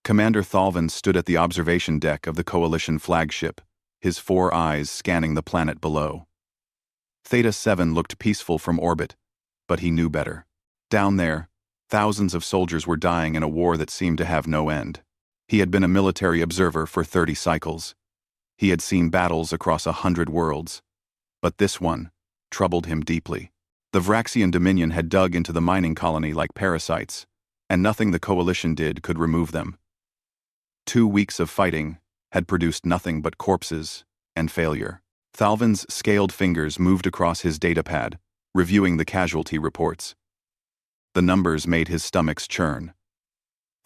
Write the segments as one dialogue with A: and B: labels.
A: Commander Thalvin stood at the observation deck of the Coalition flagship, his 4 eyes scanning the planet below. Theta 7 looked peaceful from orbit, but he knew better. Down there, thousands of soldiers were dying in a war that seemed to have no end. He had been a military observer for 30 cycles. He had seen battles across 100 worlds. But this one troubled him deeply. The Vraxian Dominion had dug into the mining colony like parasites, and nothing the Coalition did could remove them. 2 weeks of fighting had produced nothing but corpses and failure. Thalvin's scaled fingers moved across his datapad, reviewing the casualty reports. The numbers made his stomachs churn.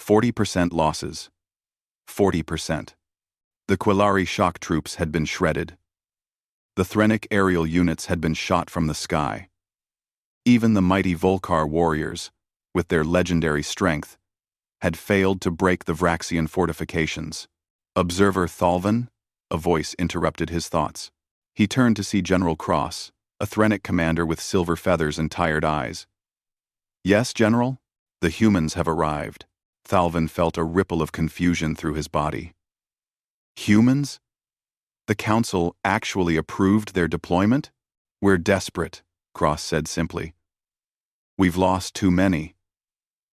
A: 40% losses. 40%. The Quillari shock troops had been shredded. The Threnic aerial units had been shot from the sky. Even the mighty Volcar warriors, with their legendary strength, had failed to break the Vraxian fortifications. Observer Thalvin? A voice interrupted his thoughts. He turned to see General Cross, a Threnic commander with silver feathers and tired eyes. Yes, General? The humans have arrived. Thalvin felt a ripple of confusion through his body. Humans? The Council actually approved their deployment? We're desperate, Cross said simply. We've lost too many.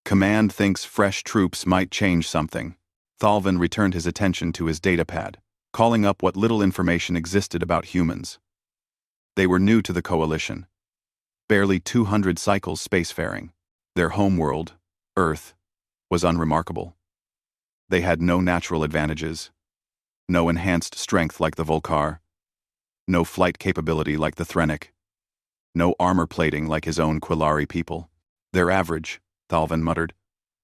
A: Command thinks fresh troops might change something. Thalvin returned his attention to his datapad, calling up what little information existed about humans. They were new to the Coalition. Barely 200 cycles spacefaring. Their homeworld, Earth, was unremarkable. They had no natural advantages, no enhanced strength like the Volcar, no flight capability like the Threnic, no armor plating like his own Quillari people. They're average, Thalvin muttered.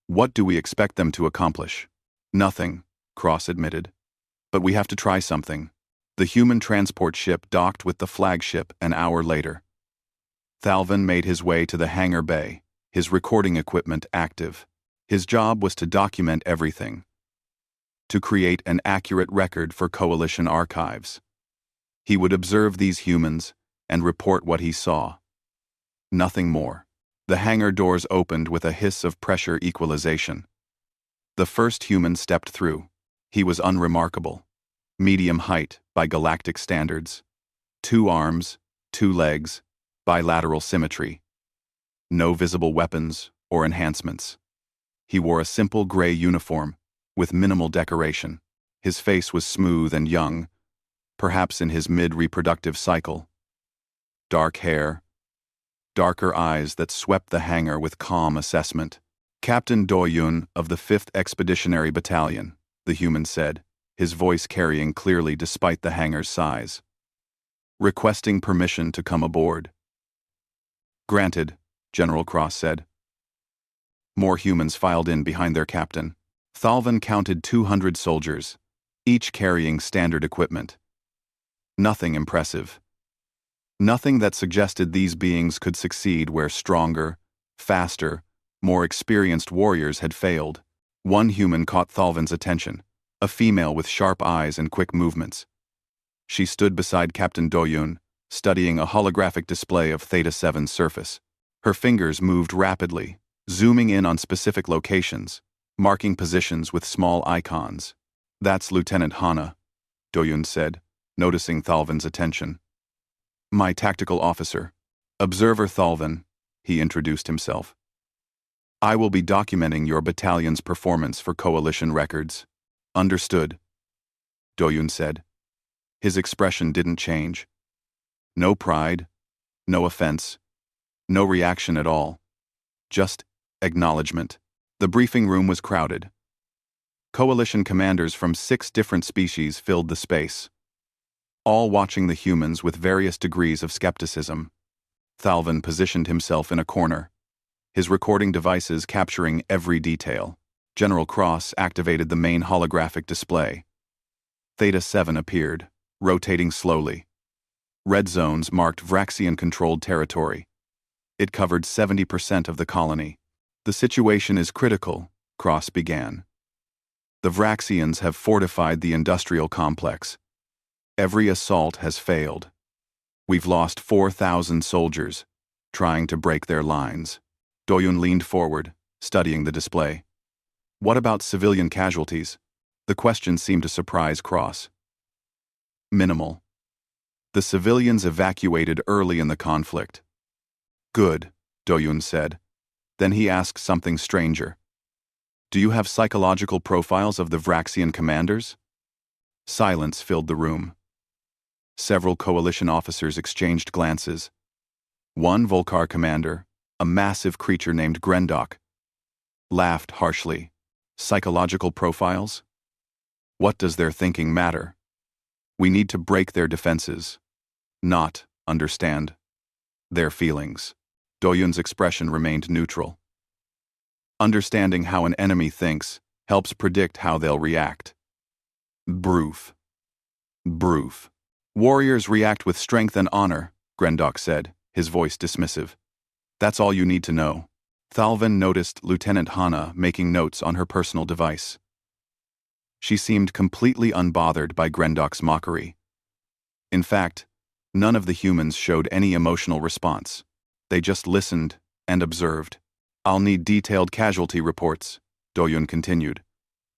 A: What do we expect them to accomplish? Nothing, Cross admitted. But we have to try something. The human transport ship docked with the flagship an hour later. Thalvin made his way to the hangar bay, his recording equipment active. His job was to document everything, to create an accurate record for Coalition archives. He would observe these humans and report what he saw. Nothing more. The hangar doors opened with a hiss of pressure equalization. The first human stepped through. He was unremarkable. Medium height by galactic standards. 2 arms, 2 legs, bilateral symmetry. No visible weapons or enhancements. He wore a simple gray uniform with minimal decoration. His face was smooth and young, perhaps in his mid-reproductive cycle. Dark hair, darker eyes that swept the hangar with calm assessment. Captain Doyun of the 5th Expeditionary Battalion, the human said, his voice carrying clearly despite the hangar's size. Requesting permission to come aboard. Granted, General Cross said. More humans filed in behind their captain. Thalvin counted 200 soldiers, each carrying standard equipment. Nothing impressive. Nothing that suggested these beings could succeed where stronger, faster, more experienced warriors had failed. One human caught Thalvin's attention, a female with sharp eyes and quick movements. She stood beside Captain Doyun, studying a holographic display of Theta 7's surface. Her fingers moved rapidly, zooming in on specific locations, marking positions with small icons. That's Lieutenant Hana, Doyun said, noticing Thalvin's attention. My tactical officer. Observer Thalvin, he introduced himself. I will be documenting your battalion's performance for Coalition records. Understood, Doyun said. His expression didn't change. No pride, no offense, no reaction at all. Just acknowledgement. The briefing room was crowded. Coalition commanders from 6 different species filled the space, all watching the humans with various degrees of skepticism. Thalvin positioned himself in a corner, his recording devices capturing every detail. General Cross activated the main holographic display. Theta 7 appeared, rotating slowly. Red zones marked Vraxian-controlled territory. It covered 70% of the colony. The situation is critical, Cross began. The Vraxians have fortified the industrial complex. Every assault has failed. We've lost 4,000 soldiers, trying to break their lines. Doyun leaned forward, studying the display. What about civilian casualties? The question seemed to surprise Cross. Minimal. The civilians evacuated early in the conflict. Good, Doyun said. Then he asked something stranger. Do you have psychological profiles of the Vraxian commanders? Silence filled the room. Several coalition officers exchanged glances. One Volcar commander, a massive creature named Grendok, laughed harshly. Psychological profiles? What does their thinking matter? We need to break their defenses, not understand their feelings. Doyun's expression remained neutral. Understanding how an enemy thinks helps predict how they'll react. Broof. Broof. Warriors react with strength and honor, Grendok said, his voice dismissive. That's all you need to know. Thalvin noticed Lieutenant Hana making notes on her personal device. She seemed completely unbothered by Grendok's mockery. In fact, none of the humans showed any emotional response. They just listened and observed. I'll need detailed casualty reports, Doyun continued,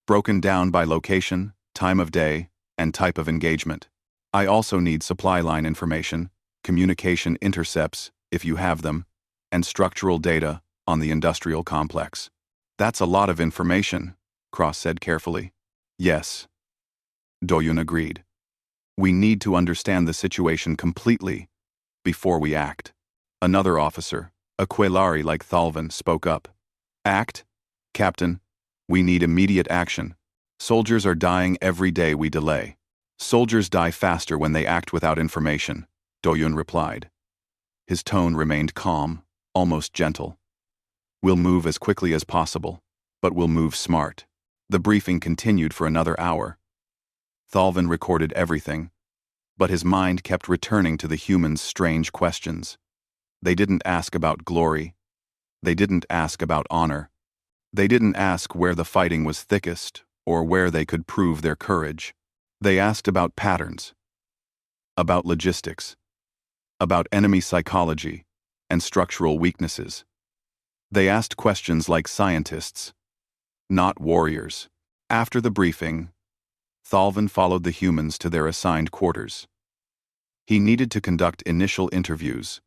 A: broken down by location, time of day, and type of engagement. I also need supply line information, communication intercepts, if you have them, and structural data on the industrial complex. That's a lot of information, Cross said carefully. Yes. Doyun agreed. We need to understand the situation completely before we act. Another officer, a Quelari like Thalvin, spoke up. Act? Captain, we need immediate action. Soldiers are dying every day we delay. Soldiers die faster when they act without information, Doyun replied. His tone remained calm, almost gentle. We'll move as quickly as possible, but we'll move smart. The briefing continued for another hour. Thalvin recorded everything, but his mind kept returning to the humans' strange questions. They didn't ask about glory. They didn't ask about honor. They didn't ask where the fighting was thickest or where they could prove their courage. They asked about patterns, about logistics, about enemy psychology and structural weaknesses. They asked questions like scientists, not warriors. After the briefing, Thalvin followed the humans to their assigned quarters. He needed to conduct initial interviews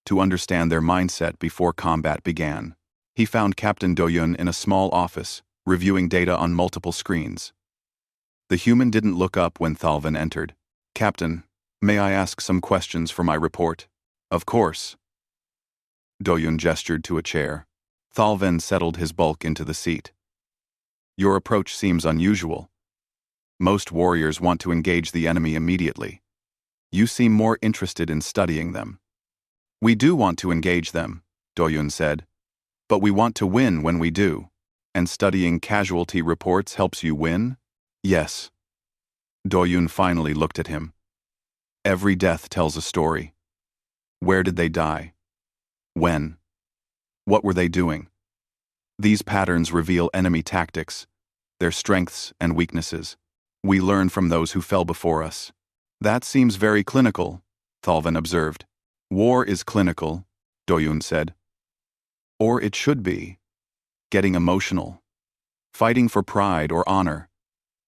A: to understand their mindset before combat began. He found Captain Doyun in a small office, reviewing data on multiple screens. The human didn't look up when Thalvin entered. Captain, may I ask some questions for my report? Of course. Doyun gestured to a chair. Thalvin settled his bulk into the seat. Your approach seems unusual. Most warriors want to engage the enemy immediately. You seem more interested in studying them. We do want to engage them, Doyun said, but we want to win when we do. And studying casualty reports helps you win? Yes. Doyun finally looked at him. Every death tells a story. Where did they die? When? What were they doing? These patterns reveal enemy tactics, their strengths and weaknesses. We learn from those who fell before us. That seems very clinical, Thalvin observed. War is clinical, Doyun said. Or it should be. Getting emotional. Fighting for pride or honor.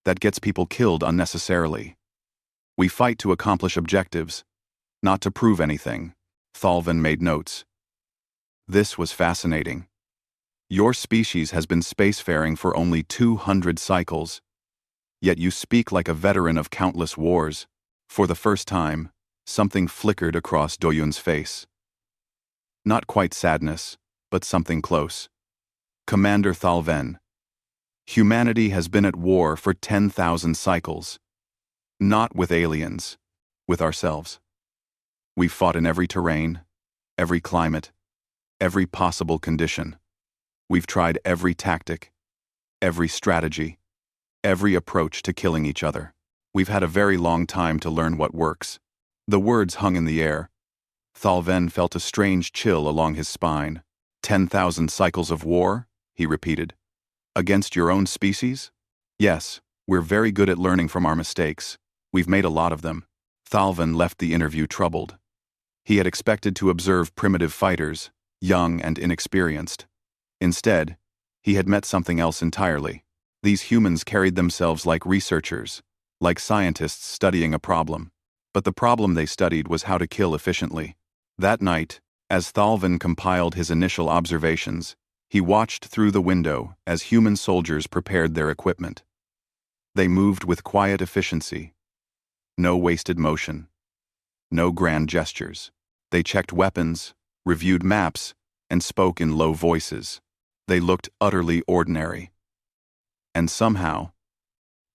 A: That gets people killed unnecessarily. We fight to accomplish objectives, not to prove anything. Thalvin made notes. This was fascinating. Your species has been spacefaring for only 200 cycles. Yet you speak like a veteran of countless wars. For the first time, something flickered across Doyun's face. Not quite sadness, but something close. Commander Thalvin, humanity has been at war for 10,000 cycles. Not with aliens, with ourselves. We've fought in every terrain, every climate, every possible condition. We've tried every tactic, every strategy, every approach to killing each other. We've had a very long time to learn what works. The words hung in the air. Thalvin felt a strange chill along his spine. 10,000 cycles of war, he repeated. Against your own species? Yes, we're very good at learning from our mistakes. We've made a lot of them. Thalvin left the interview troubled. He had expected to observe primitive fighters, young and inexperienced. Instead, He had met something else entirely. These humans carried themselves like researchers, like scientists studying a problem. But the problem they studied was how to kill efficiently. That night, as Thalvin compiled his initial observations, he watched through the window as human soldiers prepared their equipment. They moved with quiet efficiency. No wasted motion. No grand gestures. They checked weapons, reviewed maps, and spoke in low voices. They looked utterly ordinary. And somehow,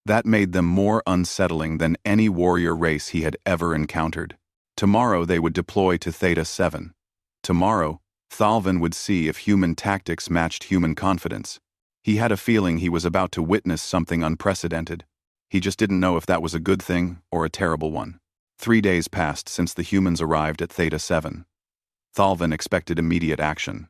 A: that made them more unsettling than any warrior race he had ever encountered. Tomorrow they would deploy to Theta 7. Tomorrow, Thalvin would see if human tactics matched human confidence. He had a feeling he was about to witness something unprecedented. He just didn't know if that was a good thing or a terrible one. 3 days passed since the humans arrived at Theta 7. Thalvin expected immediate action.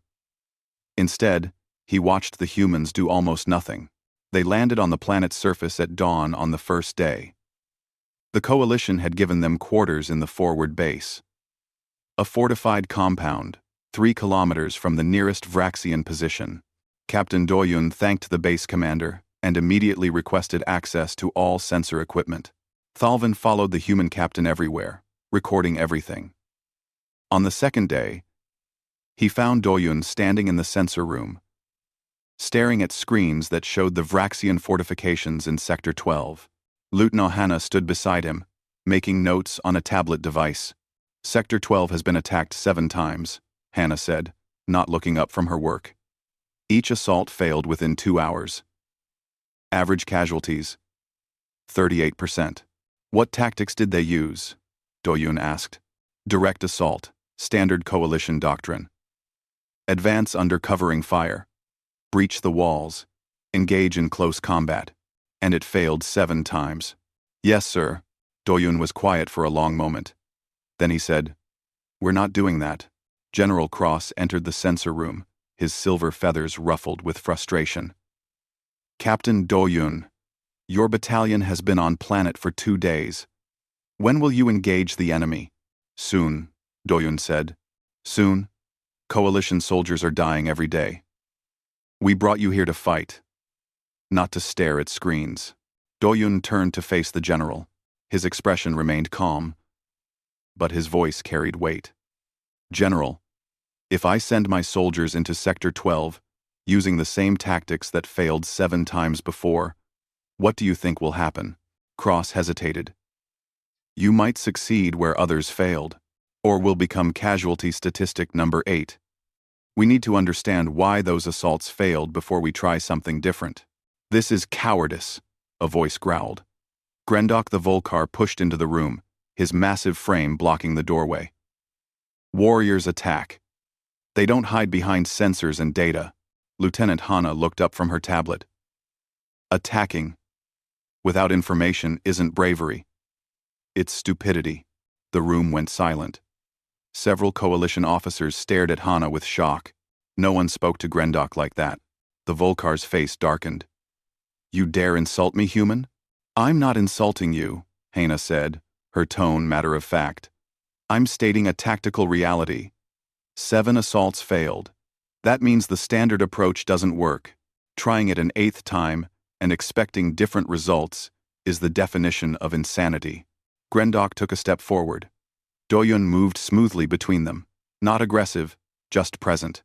A: Instead, he watched the humans do almost nothing. They landed on the planet's surface at dawn on the first day. The Coalition had given them quarters in the forward base. A fortified compound, 3 kilometers from the nearest Vraxian position. Captain Doyun thanked the base commander and immediately requested access to all sensor equipment. Thalvin followed the human captain everywhere, recording everything. On the second day, he found Doyun standing in the sensor room, staring at screens that showed the Vraxian fortifications in Sector 12. Lieutenant Hannah stood beside him, making notes on a tablet device. Sector 12 has been attacked 7 times, Hannah said, not looking up from her work. Each assault failed within 2 hours. Average casualties, 38%. What tactics did they use? Doyun asked. Direct assault, standard coalition doctrine. Advance under covering fire. Breach the walls. Engage in close combat. And it failed 7 times. Yes, sir. Doyun was quiet for a long moment. Then he said, We're not doing that. General Cross entered the sensor room, his silver feathers ruffled with frustration. Captain Doyun, your battalion has been on planet for 2 days. When will you engage the enemy? Soon, Doyun said. Soon? Coalition soldiers are dying every day. We brought you here to fight, not to stare at screens. Doyun turned to face the general. His expression remained calm, but his voice carried weight. General, if I send my soldiers into Sector 12, using the same tactics that failed 7 times before, what do you think will happen? Cross hesitated. You might succeed where others failed, or will become casualty statistic number 8. We need to understand why those assaults failed before we try something different. This is cowardice, a voice growled. Grendok the Volcar pushed into the room, his massive frame blocking the doorway. Warriors attack. They don't hide behind sensors and data. Lieutenant Hannah looked up from her tablet. Attacking without information isn't bravery. It's stupidity. The room went silent. Several coalition officers stared at Hannah with shock. No one spoke to Grendok like that. The Volcar's face darkened. You dare insult me, human? I'm not insulting you, Hannah said, her tone matter of fact. I'm stating a tactical reality. 7 assaults failed. That means the standard approach doesn't work. Trying it an 8th time and expecting different results is the definition of insanity. Grendok took a step forward. Doyun moved smoothly between them, not aggressive, just present.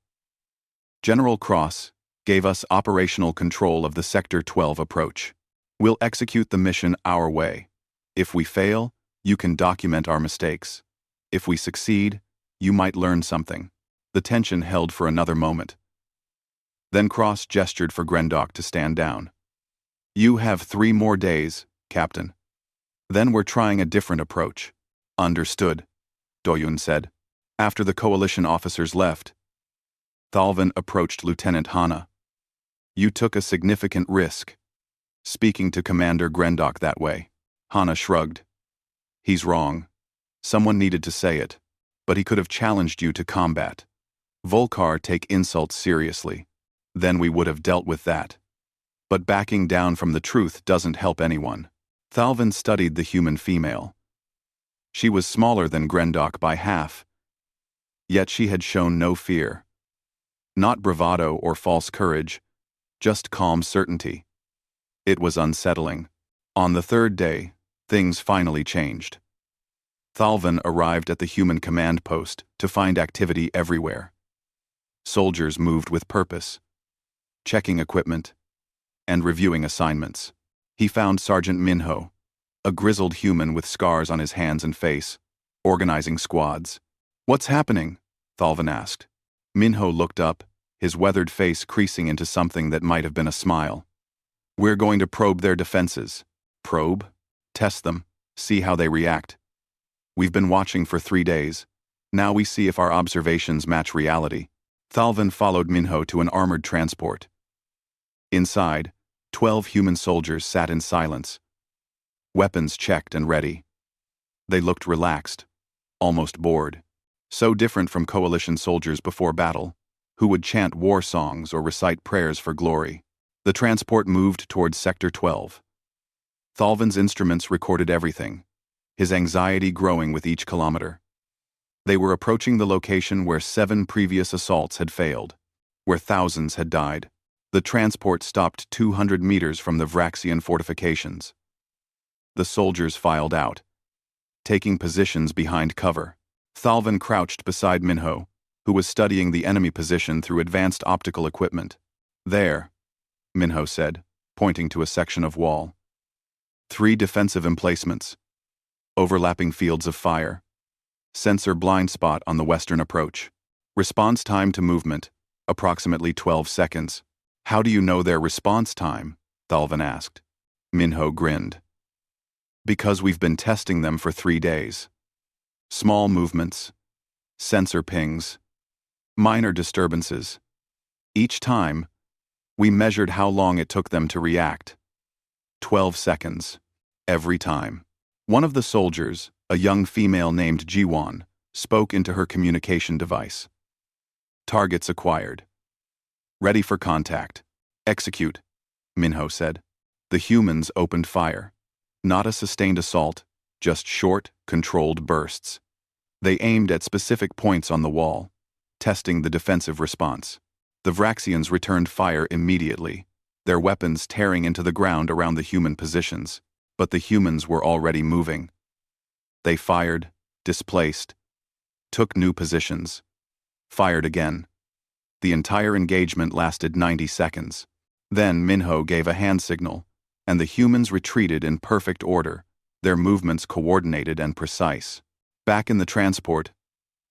A: General Cross gave us operational control of the Sector 12 approach. We'll execute the mission our way. If we fail, you can document our mistakes. If we succeed, you might learn something. The tension held for another moment. Then Cross gestured for Grendok to stand down. You have 3 more days, Captain. Then we're trying a different approach. Understood, Doyun said. After the coalition officers left, Thalvin approached Lieutenant Hannah. You took a significant risk, speaking to Commander Grendok that way. Hannah shrugged. He's wrong. Someone needed to say it, but he could have challenged you to combat. Volcar take insults seriously. Then we would have dealt with that. But backing down from the truth doesn't help anyone. Thalvin studied the human female. She was smaller than Grendok by half, yet she had shown no fear. Not bravado or false courage, just calm certainty. It was unsettling. On the third day, things finally changed. Thalvin arrived at the human command post to find activity everywhere. Soldiers moved with purpose, checking equipment, and reviewing assignments. He found Sergeant Minho, a grizzled human with scars on his hands and face, organizing squads. "What's happening?" Thalvin asked. Minho looked up, his weathered face creasing into something that might have been a smile. "We're going to probe their defenses." "Probe? Test them, see how they react. We've been watching for 3 days. Now we see if our observations match reality." Thalvin followed Minho to an armored transport. Inside, 12 human soldiers sat in silence, weapons checked and ready. They looked relaxed, almost bored. So different from coalition soldiers before battle, who would chant war songs or recite prayers for glory. The transport moved towards Sector 12. Thalvin's instruments recorded everything, his anxiety growing with each kilometer. They were approaching the location where 7 previous assaults had failed, where thousands had died. The transport stopped 200 meters from the Vraxian fortifications. The soldiers filed out, taking positions behind cover. Thalvin crouched beside Minho, who was studying the enemy position through advanced optical equipment. "There," Minho said, pointing to a section of wall. 3 defensive emplacements, overlapping fields of fire. Sensor blind spot on the western approach. Response time to movement, approximately 12 seconds. "How do you know their response time?" Thalvin asked. Minho grinned. "Because we've been testing them for 3 days. Small movements, sensor pings, minor disturbances. Each time, we measured how long it took them to react. 12 seconds. Every time." One of the soldiers, a young female named Jiwan, spoke into her communication device. "Targets acquired. Ready for contact. Execute," Minho said. The humans opened fire. Not a sustained assault, just short, controlled bursts. They aimed at specific points on the wall, testing the defensive response. The Vraxians returned fire immediately, their weapons tearing into the ground around the human positions, but the humans were already moving. They fired, displaced, took new positions, fired again. The entire engagement lasted 90 seconds. Then Minho gave a hand signal, and the humans retreated in perfect order, their movements coordinated and precise. Back in the transport,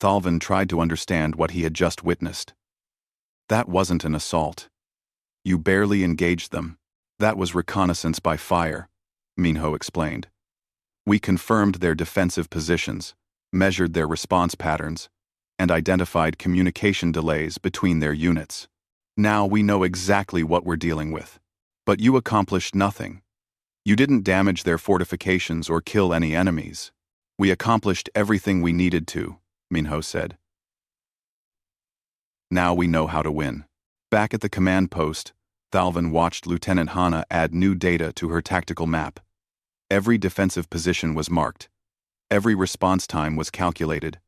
A: Thalvin tried to understand what he had just witnessed. "That wasn't an assault. You barely engaged them. That was reconnaissance by fire," Minho explained. "We confirmed their defensive positions, measured their response patterns, and identified communication delays between their units. Now we know exactly what we're dealing with. But you accomplished nothing. You didn't damage their fortifications or kill any enemies. We accomplished everything we needed to," Minho said. "Now we know how to win." Back at the command post, Thalvin watched Lieutenant Hana add new data to her tactical map. Every defensive position was marked. Every response time was calculated.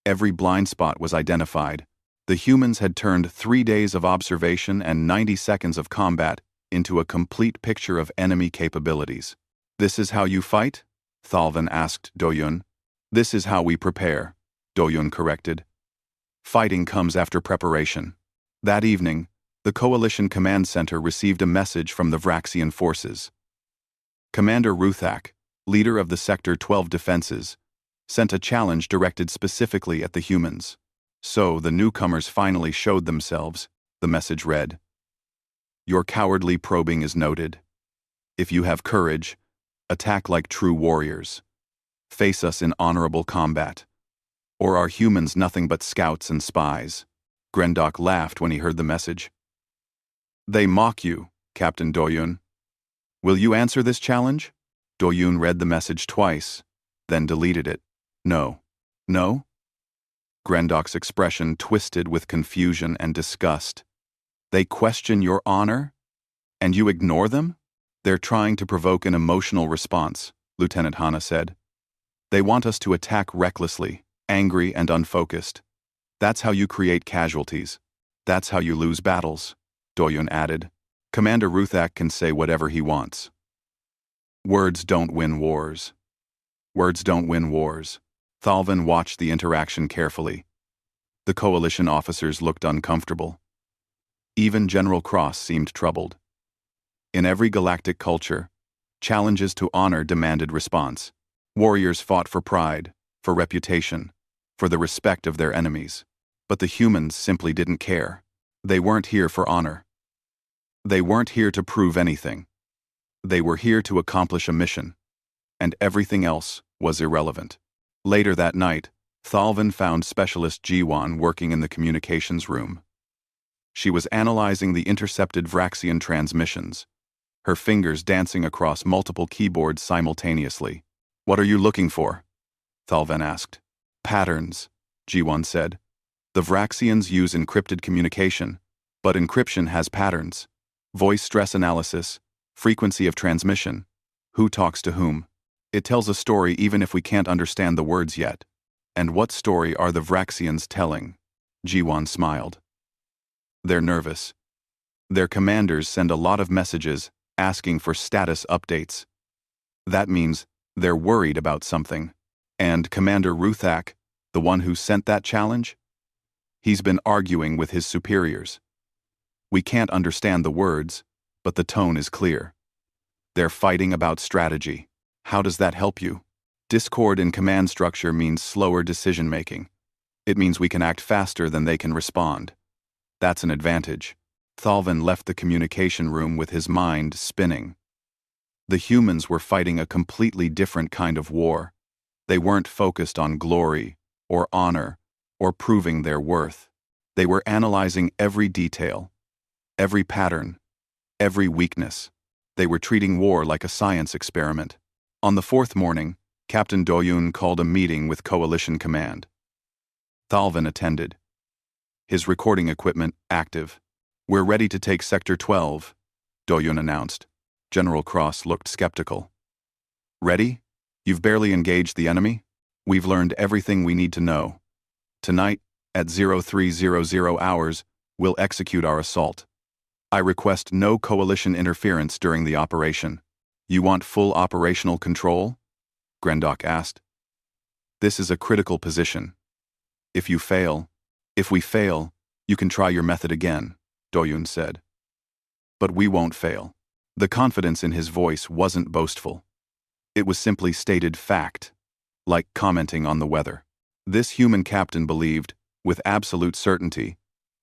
A: Every blind spot was identified. The humans had turned 3 days of observation and 90 seconds of combat into a complete picture of enemy capabilities. "This is how you fight?" Thalvin asked Doyun. "This is how we prepare," Doyun corrected. "Fighting comes after preparation." That evening, the Coalition Command Center received a message from the Vraxian forces. Commander Ruthak, leader of the Sector 12 defenses, sent a challenge directed specifically at the humans. "So the newcomers finally showed themselves," the message read. "Your cowardly probing is noted. If you have courage, attack like true warriors. Face us in honorable combat. Or are humans nothing but scouts and spies?" Grendok laughed when he heard the message. "They mock you, Captain Doyun. Will you answer this challenge?" Doyun read the message twice, then deleted it. "No. No?" Grendok's expression twisted with confusion and disgust. "They question your honor? And you ignore them?" "They're trying to provoke an emotional response," Lieutenant Hana said. "They want us to attack recklessly, angry and unfocused. That's how you create casualties. That's how you lose battles," Doyun added. Commander Ruthak can say whatever he wants. Words don't win wars. Words don't win wars. Thalvin watched the interaction carefully. The coalition officers looked uncomfortable. Even General Cross seemed troubled. In every galactic culture, challenges to honor demanded response. Warriors fought for pride, for reputation, for the respect of their enemies. But the humans simply didn't care. They weren't here for honor. They weren't here to prove anything. They were here to accomplish a mission, and everything else was irrelevant. Later that night, Thalvin found Specialist Jiwan working in the communications room. She was analyzing the intercepted Vraxian transmissions, her fingers dancing across multiple keyboards simultaneously. "What are you looking for?" Thalvin asked. "Patterns," Jiwan said. "The Vraxians use encrypted communication, but encryption has patterns. Voice stress analysis, frequency of transmission, who talks to whom. It tells a story even if we can't understand the words yet." "And what story are the Vraxians telling?" Jiwan smiled. "They're nervous. Their commanders send a lot of messages asking for status updates. That means they're worried about something. And Commander Ruthak, the one who sent that challenge? He's been arguing with his superiors. We can't understand the words, but the tone is clear. They're fighting about strategy. How does that help you? Discord in command structure means slower decision-making. It means we can act faster than they can respond. That's an advantage." Thalvin left the communication room with his mind spinning. The humans were fighting a completely different kind of war. They weren't focused on glory, or honor, or proving their worth. They were analyzing every detail, every pattern, every weakness. They were treating war like a science experiment. On the fourth morning, Captain Doyun called a meeting with Coalition Command. Thalvin attended. His recording equipment active. "We're ready to take Sector 12, Doyun announced. General Cross looked skeptical. "Ready? You've barely engaged the enemy? We've learned everything we need to know. Tonight, at 0300 hours, we'll execute our assault. I request no coalition interference during the operation. You want full operational control?" Grendok asked. "This is a critical position. If we fail, you can try your method again," Doyun said. "But we won't fail." The confidence in his voice wasn't boastful. It was simply stated fact, like commenting on the weather. This human captain believed, with absolute certainty,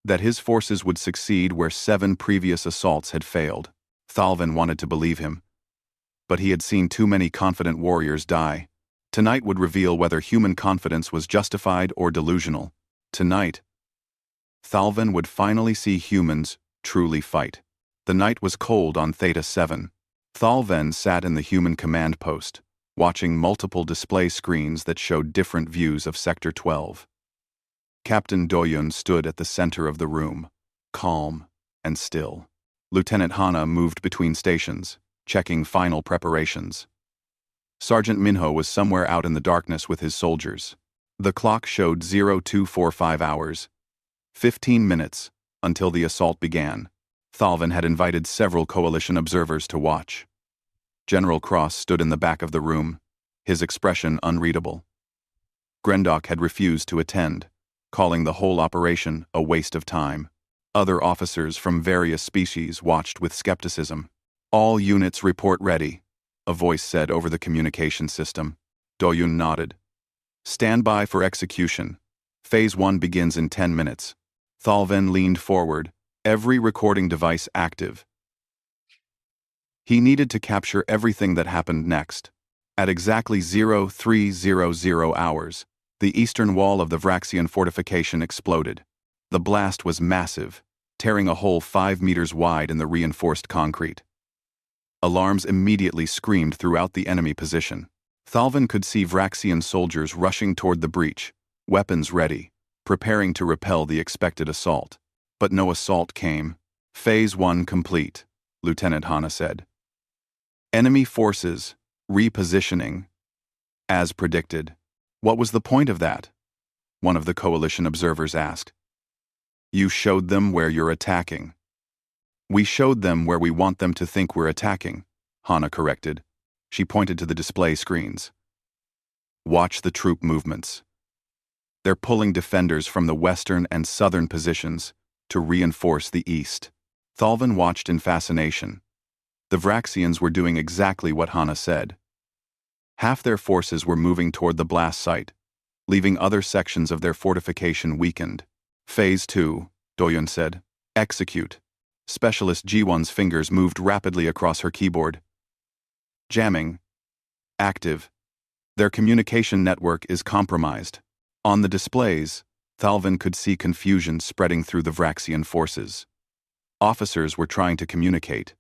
A: that his forces would succeed where 7 previous assaults had failed. Thalvin wanted to believe him, but he had seen too many confident warriors die. Tonight would reveal whether human confidence was justified or delusional. Tonight, Thalvin would finally see humans truly fight. The night was cold on Theta 7. Thalvin sat in the human command post, watching multiple display screens that showed different views of Sector 12. Captain Doyun stood at the center of the room, calm and still. Lieutenant Hana moved between stations, checking final preparations. Sergeant Minho was somewhere out in the darkness with his soldiers. The clock showed 0245 hours, 15 minutes, until the assault began. Thalvin had invited several coalition observers to watch. General Cross stood in the back of the room, his expression unreadable. Grendok had refused to attend, calling the whole operation a waste of time. Other officers from various species watched with skepticism. "All units report ready," a voice said over the communication system. Doyun nodded. "Stand by for execution. Phase 1 begins in 10 minutes. Thalvin leaned forward, every recording device active. He needed to capture everything that happened next. At exactly 0300 hours, the eastern wall of the Vraxian fortification exploded. The blast was massive, tearing a hole 5 meters wide in the reinforced concrete. Alarms immediately screamed throughout the enemy position. Thalvin could see Vraxian soldiers rushing toward the breach, weapons ready, preparing to repel the expected assault. But no assault came. "Phase 1 complete," Lieutenant Hana said. "Enemy forces, repositioning." As predicted. "What was the point of that?" one of the coalition observers asked. "You showed them where you're attacking." We showed them where we want them to think we're attacking, Hana corrected. She pointed to the display screens. Watch the troop movements. They're pulling defenders from the western and southern positions to reinforce the east. Thalvin watched in fascination. The Vraxians were doing exactly what Hana said. Half their forces were moving toward the blast site, leaving other sections of their fortification weakened. Phase 2, Doyun said. Execute. Specialist Ji-won's fingers moved rapidly across her keyboard. Jamming. Active. Their communication network is compromised. On the displays, Thalvin could see confusion spreading through the Vraxian forces. Officers were trying to communicate,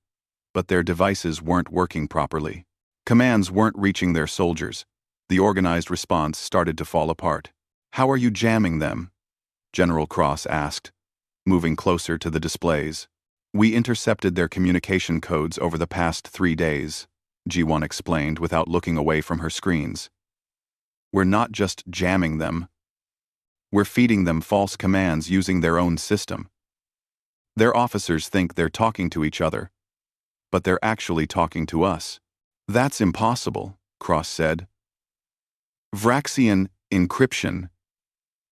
A: but their devices weren't working properly. Commands weren't reaching their soldiers. The organized response started to fall apart. How are you jamming them? General Cross asked, moving closer to the displays. We intercepted their communication codes over the past 3 days, Ji-won explained without looking away from her screens. We're not just jamming them. We're feeding them false commands using their own system. Their officers think they're talking to each other, but they're actually talking to us. That's impossible, Cross said. Vraxian encryption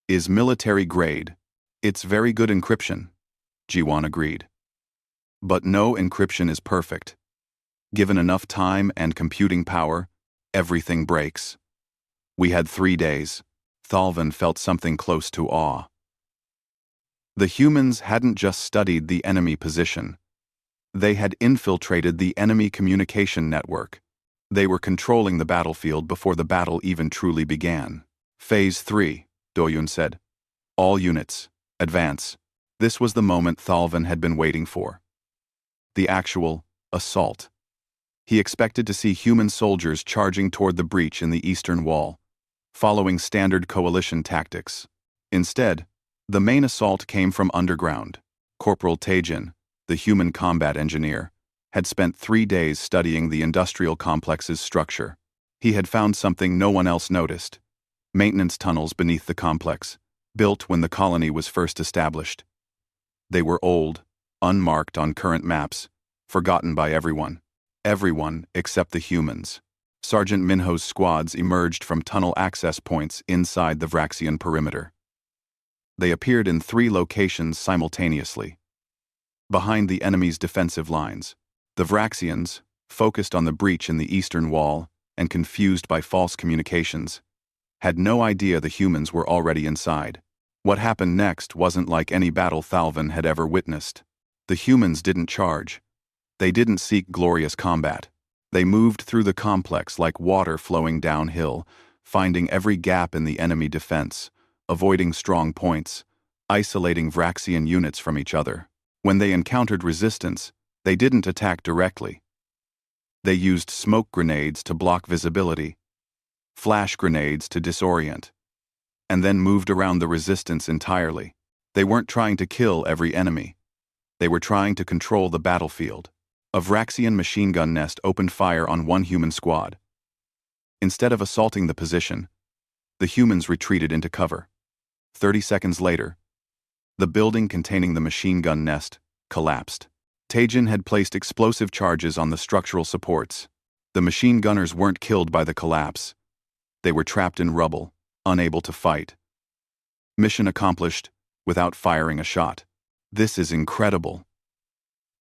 A: is military grade. It's very good encryption, Ji-won agreed. But no encryption is perfect. Given enough time and computing power, everything breaks. We had 3 days. Thalvin felt something close to awe. The humans hadn't just studied the enemy position. They had infiltrated the enemy communication network. They were controlling the battlefield before the battle even truly began. Phase 3, Doyun said. All units, advance. This was the moment Thalvin had been waiting for. The actual assault. He expected to see human soldiers charging toward the breach in the eastern wall, following standard coalition tactics. Instead, the main assault came from underground. Corporal Taejin, the human combat engineer, had spent 3 days studying the industrial complex's structure. He had found something no one else noticed: maintenance tunnels beneath the complex, built when the colony was first established. They were old, unmarked on current maps, forgotten by everyone. Everyone except the humans. Sergeant Minho's squads emerged from tunnel access points inside the Vraxian perimeter. They appeared in 3 locations simultaneously. Behind the enemy's defensive lines, the Vraxians, focused on the breach in the eastern wall and confused by false communications, had no idea the humans were already inside. What happened next wasn't like any battle Thalvin had ever witnessed. The humans didn't charge. They didn't seek glorious combat. They moved through the complex like water flowing downhill, finding every gap in the enemy defense, avoiding strong points, isolating Vraxian units from each other. When they encountered resistance, they didn't attack directly. They used smoke grenades to block visibility, flash grenades to disorient, and then moved around the resistance entirely. They weren't trying to kill every enemy. They were trying to control the battlefield. A Vraxian machine gun nest opened fire on one human squad. Instead of assaulting the position, the humans retreated into cover. 30 seconds later, the building containing the machine gun nest collapsed. Taejin had placed explosive charges on the structural supports. The machine gunners weren't killed by the collapse. They were trapped in rubble, unable to fight. Mission accomplished without firing a shot. This is incredible,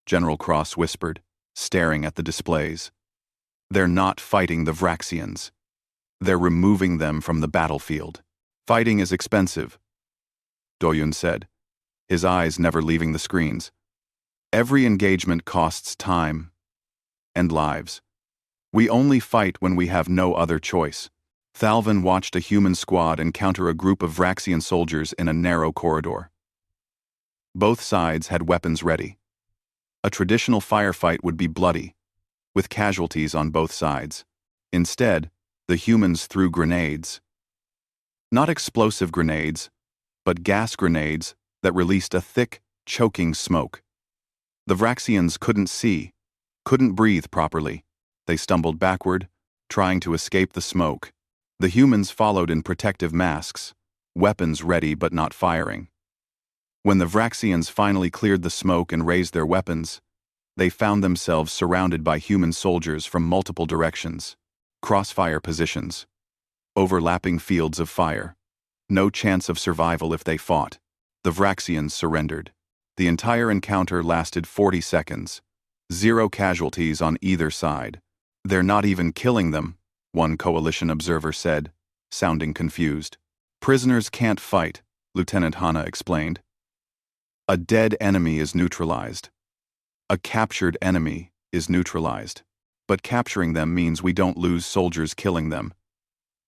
A: General Cross whispered, staring at the displays. They're not fighting the Vraxians. They're removing them from the battlefield. Fighting is expensive, Doyun said, his eyes never leaving the screens. Every engagement costs time and lives. We only fight when we have no other choice. Thalvin watched a human squad encounter a group of Vraxian soldiers in a narrow corridor. Both sides had weapons ready. A traditional firefight would be bloody, with casualties on both sides. Instead, the humans threw grenades. Not explosive grenades, but gas grenades that released a thick, choking smoke. The Vraxians couldn't see, couldn't breathe properly. They stumbled backward, trying to escape the smoke. The humans followed in protective masks, weapons ready but not firing. When the Vraxians finally cleared the smoke and raised their weapons, They found themselves surrounded by human soldiers from multiple directions. Crossfire positions. Overlapping fields of fire. No chance of survival if they fought. The Vraxians surrendered. The entire encounter lasted 40 seconds. 0 casualties on either side. "They're not even killing them," one coalition observer said, sounding confused. "Prisoners can't fight," Lieutenant Hanna explained. "A dead enemy is neutralized. A captured enemy is neutralized. But capturing them means we don't lose soldiers killing them.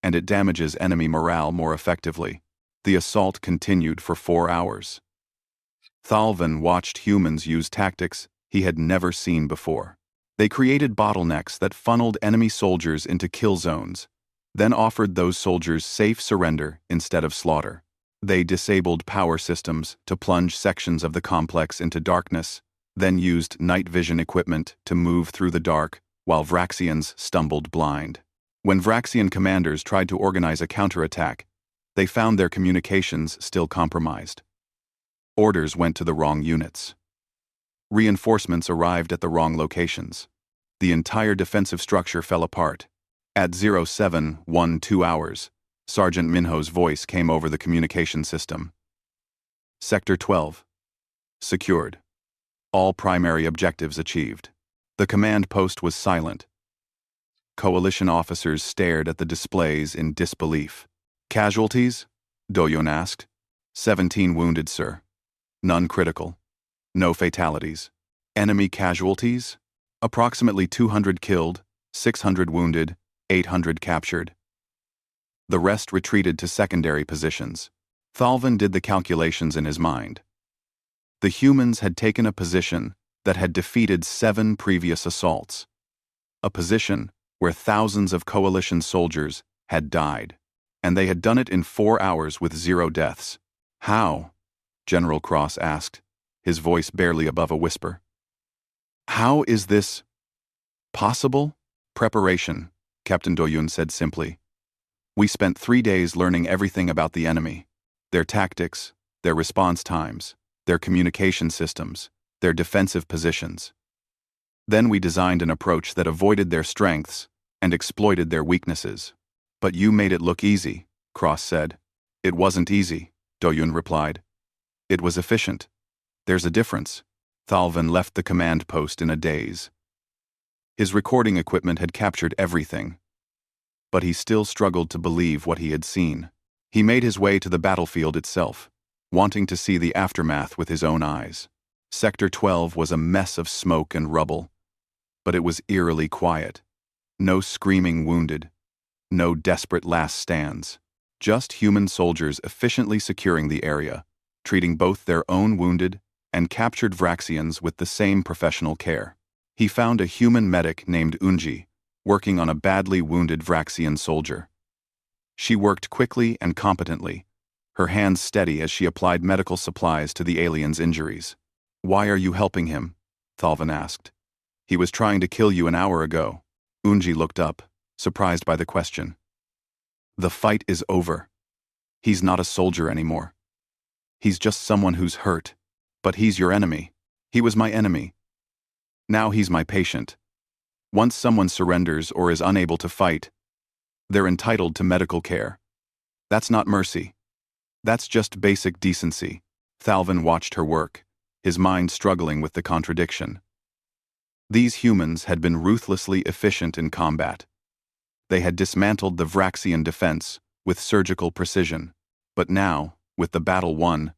A: And it damages enemy morale more effectively." The assault continued for 4 hours. Thalvin watched humans use tactics he had never seen before. They created bottlenecks that funneled enemy soldiers into kill zones, then offered those soldiers safe surrender instead of slaughter. They disabled power systems to plunge sections of the complex into darkness, then used night vision equipment to move through the dark while Vraxians stumbled blind. When Vraxian commanders tried to organize a counterattack, they found their communications still compromised. Orders went to the wrong units. Reinforcements arrived at the wrong locations. The entire defensive structure fell apart. At 0712 hours, Sergeant Minho's voice came over the communication system. Sector 12. Secured. All primary objectives achieved. The command post was silent. Coalition officers stared at the displays in disbelief. "Casualties?" Doyon asked. 17 wounded, sir. None critical. No fatalities. Enemy casualties? Approximately 200 killed, 600 wounded, 800 captured. The rest retreated to secondary positions. Thalvin did the calculations in his mind. The humans had taken a position that had defeated 7 previous assaults. A position where thousands of coalition soldiers had died, and they had done it in 4 hours with 0 deaths. "How?" General Cross asked, his voice barely above a whisper. "How is this possible?" "Preparation," Captain Doyun said simply. "We spent 3 days learning everything about the enemy, their tactics, their response times, their communication systems, their defensive positions. Then we designed an approach that avoided their strengths and exploited their weaknesses." "But you made it look easy," Cross said. "It wasn't easy," Doyun replied. "It was efficient. There's a difference." Thalvin left the command post in a daze. His recording equipment had captured everything, but he still struggled to believe what he had seen. He made his way to the battlefield itself, wanting to see the aftermath with his own eyes. Sector 12 was a mess of smoke and rubble, but it was eerily quiet. No screaming wounded, no desperate last stands, just human soldiers efficiently securing the area, treating both their own wounded and captured Vraxians with the same professional care. He found a human medic named Unji, working on a badly wounded Vraxian soldier. She worked quickly and competently, her hands steady as she applied medical supplies to the alien's injuries. "Why are you helping him?" Thalvin asked. "He was trying to kill you an hour ago." Unji looked up, surprised by the question. "The fight is over. He's not a soldier anymore. He's just someone who's hurt. But he's your enemy. He was my enemy. Now he's my patient. Once someone surrenders or is unable to fight, they're entitled to medical care. That's not mercy. That's just basic decency." Thalvin watched her work, his mind struggling with the contradiction. These humans had been ruthlessly efficient in combat. They had dismantled the Vraxian defense with surgical precision, but now, with the battle won,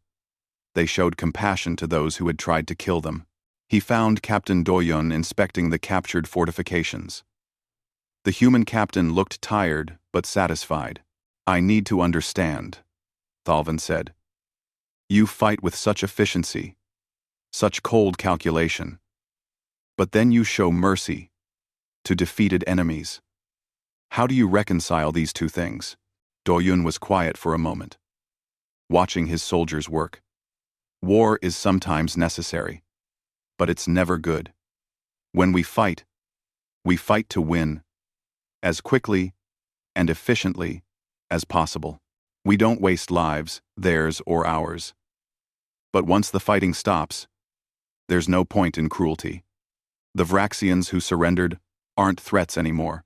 A: they showed compassion to those who had tried to kill them. He found Captain Doyon inspecting the captured fortifications. The human captain looked tired but satisfied. "I need to understand," Thalvin said. "You fight with such efficiency, such cold calculation. But then you show mercy to defeated enemies. How do you reconcile these two things?" Doyun was quiet for a moment, watching his soldiers work. "War is sometimes necessary, but it's never good. When we fight to win, as quickly and efficiently as possible. We don't waste lives, theirs or ours. But once the fighting stops, there's no point in cruelty. The Vraxians who surrendered aren't threats anymore.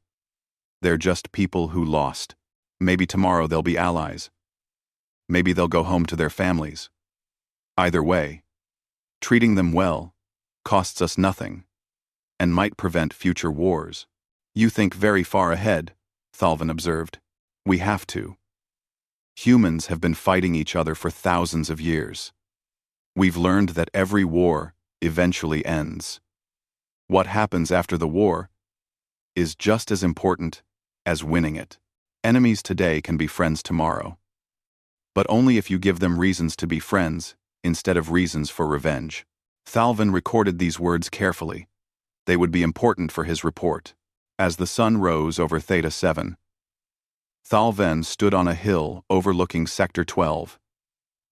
A: They're just people who lost. Maybe tomorrow they'll be allies. Maybe they'll go home to their families. Either way, treating them well costs us nothing and might prevent future wars. You think very far ahead, Thalvin observed. We have to. Humans have been fighting each other for thousands of years. We've learned that every war eventually ends. What happens after the war is just as important as winning it. Enemies today can be friends tomorrow, but only if you give them reasons to be friends instead of reasons for revenge. Thalvin recorded these words carefully. They would be important for his report. As the sun rose over Theta 7, Thalvin stood on a hill overlooking Sector 12.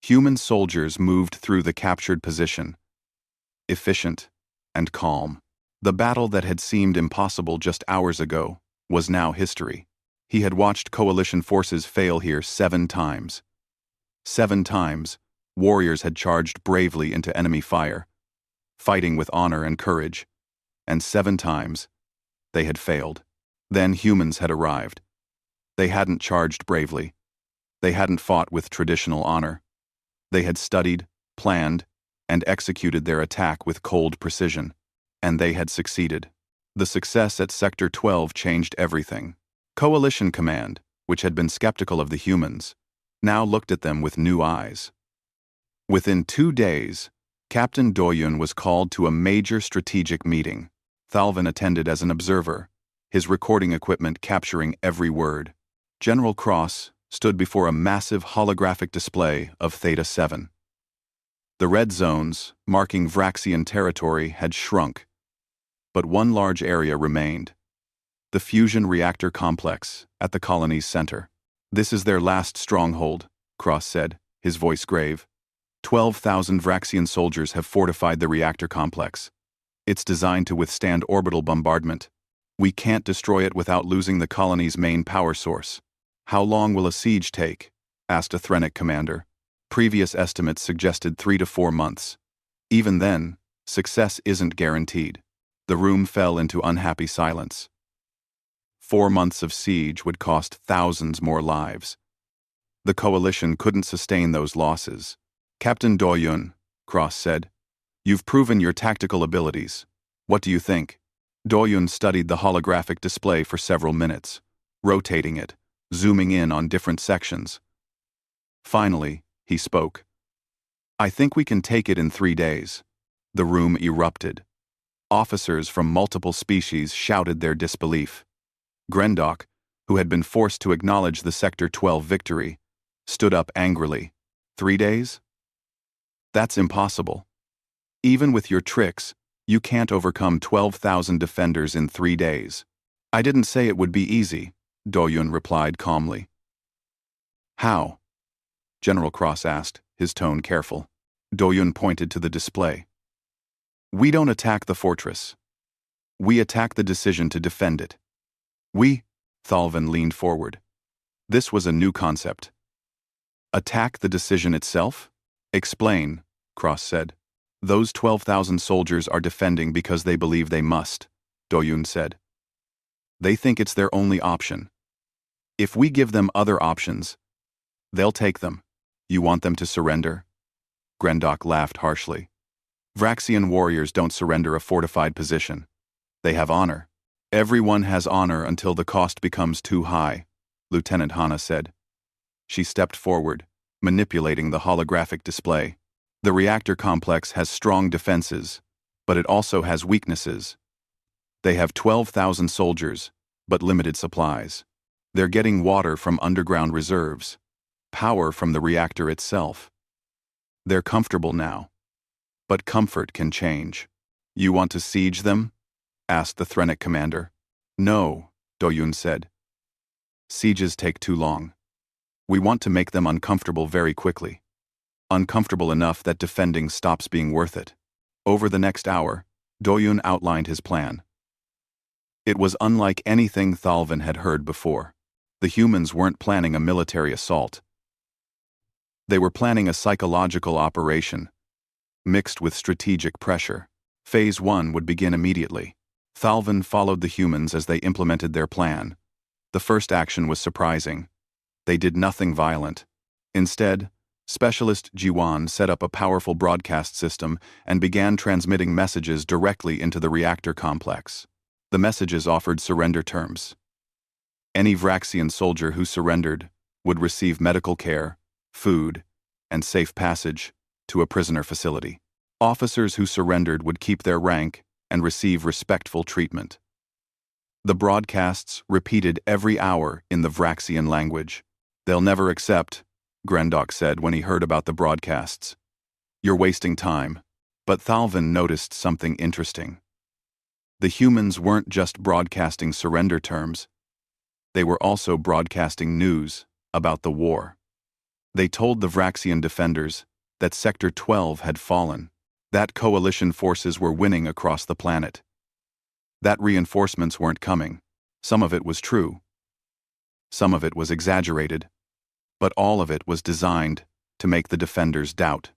A: Human soldiers moved through the captured position, efficient and calm. The battle that had seemed impossible just hours ago was now history. He had watched coalition forces fail here 7 times. 7 times, warriors had charged bravely into enemy fire, fighting with honor and courage, and 7 times, they had failed. Then humans had arrived. They hadn't charged bravely. They hadn't fought with traditional honor. They had studied, planned, and executed their attack with cold precision. And they had succeeded. The success at Sector 12 changed everything. Coalition Command, which had been skeptical of the humans, now looked at them with new eyes. Within 2 days, Captain Doyun was called to a major strategic meeting. Thalvin attended as an observer, his recording equipment capturing every word. General Cross stood before a massive holographic display of Theta 7. The red zones, marking Vraxian territory, had shrunk, but one large area remained. The fusion reactor complex at the colony's center. This is their last stronghold, Cross said, his voice grave. 12,000 Vraxian soldiers have fortified the reactor complex. It's designed to withstand orbital bombardment. We can't destroy it without losing the colony's main power source. How long will a siege take? Asked a Threnic commander. Previous estimates suggested 3 to 4 months. Even then, success isn't guaranteed. The room fell into unhappy silence. 4 months of siege would cost thousands more lives. The coalition couldn't sustain those losses. Captain Doyun, Cross said, you've proven your tactical abilities. What do you think? Doyun studied the holographic display for several minutes, rotating it, zooming in on different sections. Finally, he spoke. I think we can take it in 3 days. The room erupted. Officers from multiple species shouted their disbelief. Grendok, who had been forced to acknowledge the Sector 12 victory, stood up angrily. 3 days? That's impossible. Even with your tricks, you can't overcome 12,000 defenders in 3 days. I didn't say it would be easy, Doyun replied calmly. How? General Cross asked, his tone careful. Doyun pointed to the display. We don't attack the fortress. We attack the decision to defend it. Thalvin leaned forward. This was a new concept. Attack the decision itself? Explain, Cross said. Those 12,000 soldiers are defending because they believe they must, Doyun said. They think it's their only option. If we give them other options, they'll take them. You want them to surrender? Grendok laughed harshly. Vraxian warriors don't surrender a fortified position. They have honor. Everyone has honor until the cost becomes too high, Lieutenant Hana said. She stepped forward, manipulating the holographic display. The reactor complex has strong defenses, but it also has weaknesses. They have 12,000 soldiers, but limited supplies. They're getting water from underground reserves, power from the reactor itself. They're comfortable now, but comfort can change. You want to siege them? Asked the Threnic commander. No, Doyun said. Sieges take too long. We want to make them uncomfortable very quickly. Uncomfortable enough that defending stops being worth it. Over the next hour, Doyun outlined his plan. It was unlike anything Thalvin had heard before. The humans weren't planning a military assault. They were planning a psychological operation, mixed with strategic pressure. Phase 1 would begin immediately. Thalvin followed the humans as they implemented their plan. The first action was surprising. They did nothing violent. Instead, Specialist Jiwan set up a powerful broadcast system and began transmitting messages directly into the reactor complex. The messages offered surrender terms. Any Vraxian soldier who surrendered would receive medical care, food, and safe passage to a prisoner facility. Officers who surrendered would keep their rank and receive respectful treatment. The broadcasts repeated every hour in the Vraxian language. "They'll never accept," Grendok said when he heard about the broadcasts. "You're wasting time." But Thalvin noticed something interesting. The humans weren't just broadcasting surrender terms. They were also broadcasting news about the war. They told the Vraxian defenders that Sector 12 had fallen, that coalition forces were winning across the planet, that reinforcements weren't coming. Some of it was true. Some of it was exaggerated. But all of it was designed to make the defenders doubt.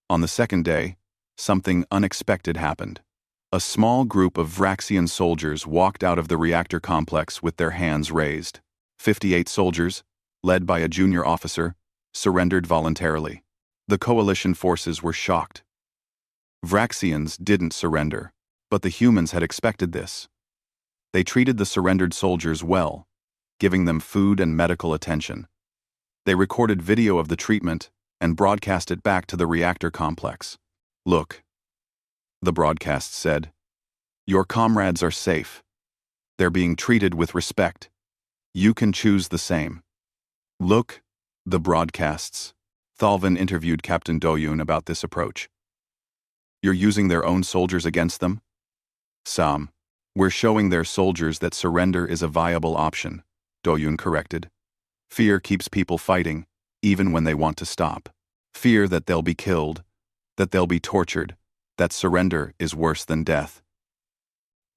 A: On the second day, something unexpected happened. A small group of Vraxian soldiers walked out of the reactor complex with their hands raised. 58 soldiers, led by a junior officer, surrendered voluntarily. The coalition forces were shocked. Vraxians didn't surrender, but the humans had expected this. They treated the surrendered soldiers well, giving them food and medical attention. They recorded video of the treatment and broadcast it back to the reactor complex. "Look," the broadcast said, "your comrades are safe. They're being treated with respect. You can choose the same." "Look," the broadcasts. Thalvin interviewed Captain Doyun about this approach. "You're using their own soldiers against them?" "Some. We're showing their soldiers that surrender is a viable option," Doyun corrected. "Fear keeps people fighting, even when they want to stop. Fear that they'll be killed, that they'll be tortured, that surrender is worse than death."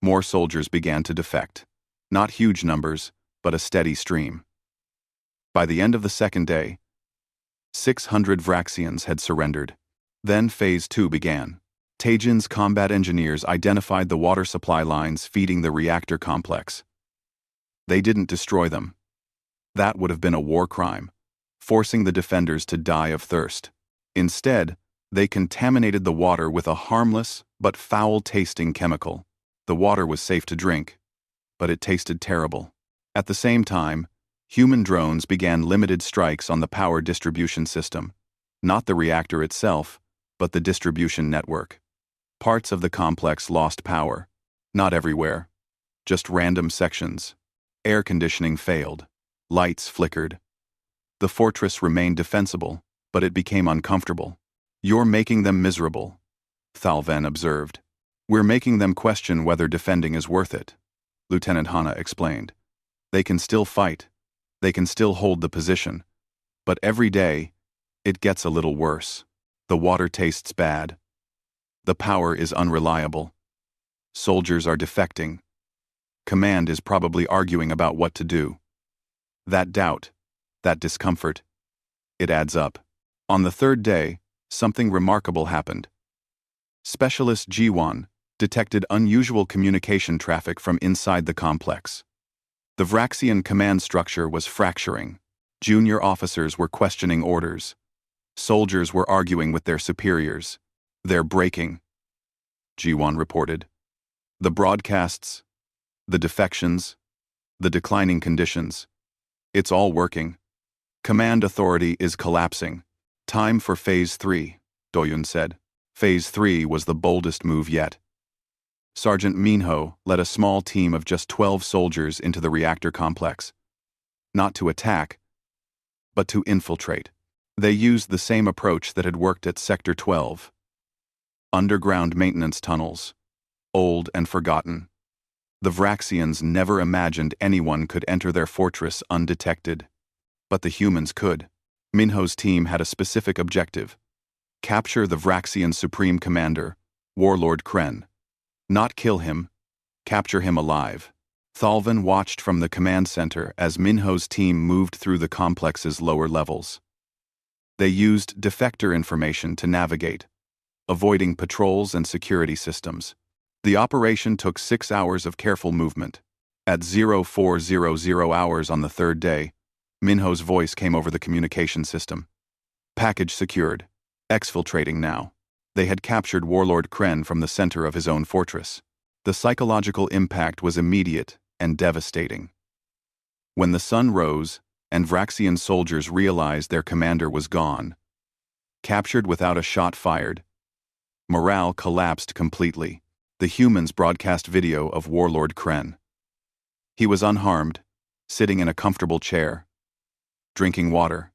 A: More soldiers began to defect. Not huge numbers, but a steady stream. By the end of the second day, 600 Vraxians had surrendered. Then Phase 2 began. Tajin's combat engineers identified the water supply lines feeding the reactor complex. They didn't destroy them. That would have been a war crime, forcing the defenders to die of thirst. Instead, they contaminated the water with a harmless but foul-tasting chemical. The water was safe to drink, but it tasted terrible. At the same time, human drones began limited strikes on the power distribution system, not the reactor itself, but the distribution network. Parts of the complex lost power, not everywhere, just random sections. Air conditioning failed. Lights flickered. The fortress remained defensible, but it became uncomfortable. "You're making them miserable," Thalvin observed. "We're making them question whether defending is worth it," Lieutenant Hanna explained. "They can still fight. They can still hold the position. But every day, it gets a little worse. The water tastes bad. The power is unreliable. Soldiers are defecting. Command is probably arguing about what to do. That doubt, that discomfort, it adds up." On the third day, something remarkable happened. Specialist Jiwan detected unusual communication traffic from inside the complex. The Vraxian command structure was fracturing. Junior officers were questioning orders. Soldiers were arguing with their superiors. "They're breaking," Jiwan reported. "The broadcasts, the defections, the declining conditions. It's all working. Command authority is collapsing. Time for Phase 3, Doyun said. Phase 3 was the boldest move yet. Sergeant Minho led a small team of just 12 soldiers into the reactor complex. Not to attack, but to infiltrate. They used the same approach that had worked at Sector 12. Underground maintenance tunnels, old and forgotten. The Vraxians never imagined anyone could enter their fortress undetected. But the humans could. Minho's team had a specific objective: capture the Vraxian Supreme Commander, Warlord Kren. Not kill him, capture him alive. Thalvin watched from the command center as Minho's team moved through the complex's lower levels. They used defector information to navigate, avoiding patrols and security systems. The operation took 6 hours of careful movement. At 0400 hours on the third day, Minho's voice came over the communication system. Package secured. Exfiltrating now. They had captured Warlord Kren from the center of his own fortress. The psychological impact was immediate and devastating. When the sun rose and Vraxian soldiers realized their commander was gone, captured without a shot fired, morale collapsed completely. The humans broadcast video of Warlord Kren. He was unharmed, sitting in a comfortable chair, drinking water.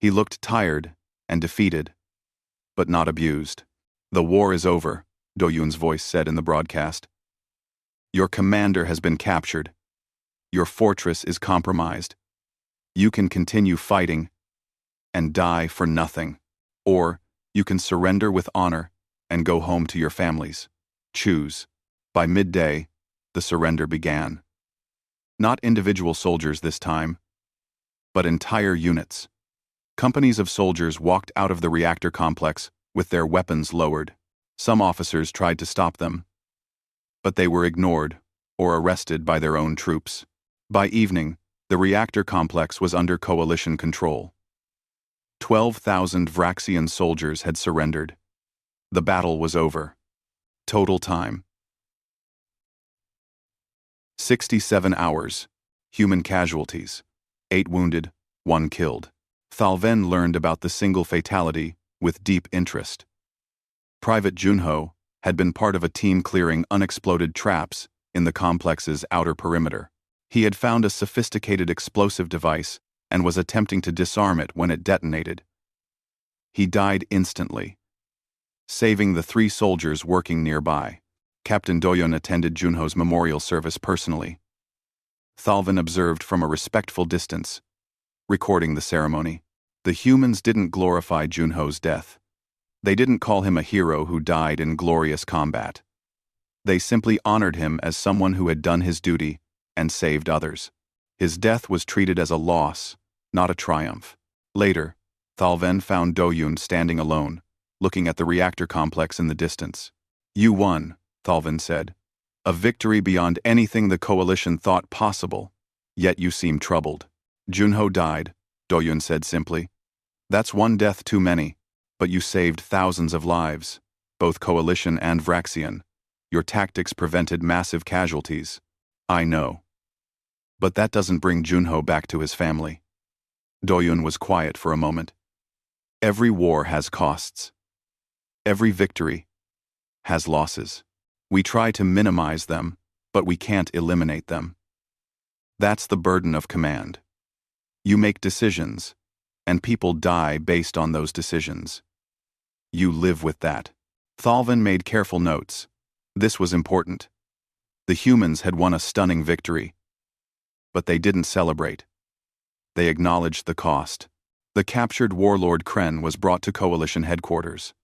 A: He looked tired and defeated, but not abused. "The war is over," Doyun's voice said in the broadcast. "Your commander has been captured. Your fortress is compromised. You can continue fighting and die for nothing, or you can surrender with honor and go home to your families. Choose." By midday, the surrender began. Not individual soldiers this time, but entire units. Companies of soldiers walked out of the reactor complex with their weapons lowered. Some officers tried to stop them, but they were ignored or arrested by their own troops. By evening, the reactor complex was under coalition control. 12,000 Vraxian soldiers had surrendered. The battle was over. Total time: 67 hours. Human casualties: 8 wounded, 1 killed. Thalven learned about the single fatality with deep interest. Private Junho had been part of a team clearing unexploded traps in the complex's outer perimeter. He had found a sophisticated explosive device and was attempting to disarm it when it detonated. He died instantly, saving the 3 soldiers working nearby. Captain Doyon attended Junho's memorial service personally. Thalven observed from a respectful distance, recording the ceremony. The humans didn't glorify Junho's death. They didn't call him a hero who died in glorious combat. They simply honored him as someone who had done his duty and saved others. His death was treated as a loss, not a triumph. Later, Thalven found Doyun standing alone, looking at the reactor complex in the distance. "You won," Thalven said. "A victory beyond anything the Coalition thought possible, yet you seem troubled." "Junho died," Doyun said simply. "That's one death too many, but you saved thousands of lives, both Coalition and Vraxian. Your tactics prevented massive casualties." "I know. But that doesn't bring Junho back to his family." Doyun was quiet for a moment. "Every war has costs. Every victory has losses. We try to minimize them, but we can't eliminate them. That's the burden of command. You make decisions, and people die based on those decisions. You live with that." Thalven made careful notes. This was important. The humans had won a stunning victory, but they didn't celebrate. They acknowledged the cost. The captured warlord Kren was brought to Coalition headquarters.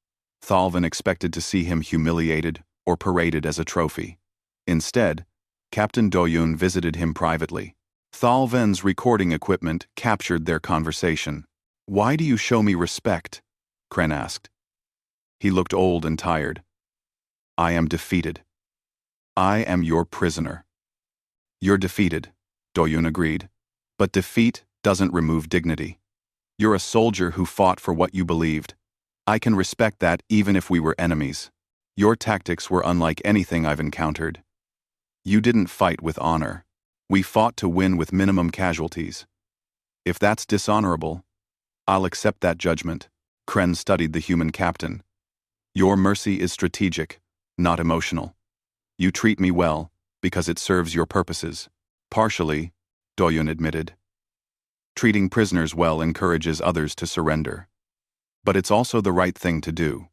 A: Thalven expected to see him humiliated or paraded as a trophy. Instead, Captain Doyun visited him privately. Thalven's recording equipment captured their conversation. "Why do you show me respect?" Kren asked. He looked old and tired. "I am defeated. I am your prisoner." "You're defeated," Doyun agreed. "But defeat doesn't remove dignity. You're a soldier who fought for what you believed. I can respect that even if we were enemies. Your tactics were unlike anything I've encountered. You didn't fight with honor. We fought to win with minimum casualties. If that's dishonorable, I'll accept that judgment." Kren studied the human captain. "Your mercy is strategic, not emotional. You treat me well because it serves your purposes." "Partially," Doyun admitted. "Treating prisoners well encourages others to surrender. But it's also the right thing to do.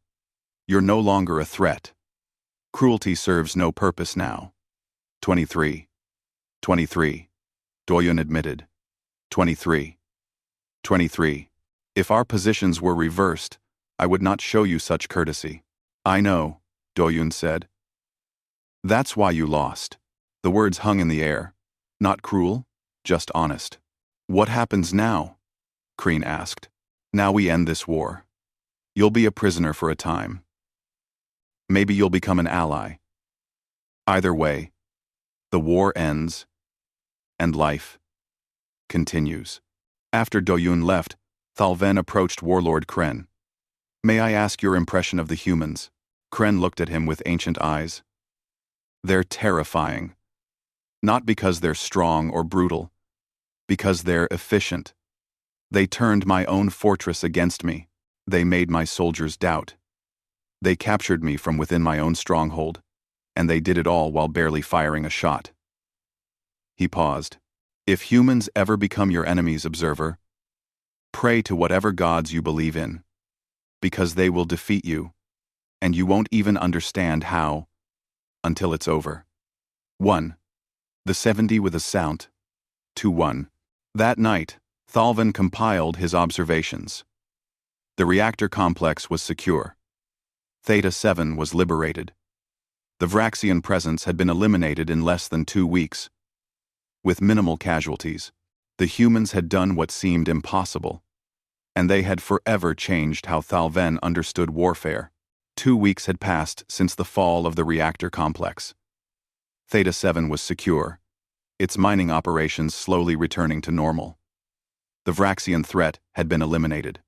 A: You're no longer a threat. Cruelty serves no purpose now." 23. 23. Doyun admitted. 23. 23. "If our positions were reversed, I would not show you such courtesy." "I know," Doyun said. "That's why you lost." The words hung in the air. Not cruel, just honest. "What happens now?" Kreen asked. "Now we end this war. You'll be a prisoner for a time. Maybe you'll become an ally. Either way, the war ends, and life continues. After Doyun left, Thalven approached Warlord Kren. "May I ask your impression of the humans?" Kren looked at him with ancient eyes. "They're terrifying. Not because they're strong or brutal, because they're efficient. They turned my own fortress against me. They made my soldiers doubt. They captured me from within my own stronghold, and they did it all while barely firing a shot." He paused. "If humans ever become your enemies, observer, pray to whatever gods you believe in, because they will defeat you, and you won't even understand how until it's over." 1. The 70 with a sound. 2-1. That night, Thalven compiled his observations. The reactor complex was secure. Theta 7 was liberated. The Vraxian presence had been eliminated in less than 2 weeks. With minimal casualties, the humans had done what seemed impossible, and they had forever changed how Thalven understood warfare. 2 weeks had passed since the fall of the reactor complex. Theta 7 was secure, its mining operations slowly returning to normal. The Vraxian threat had been eliminated.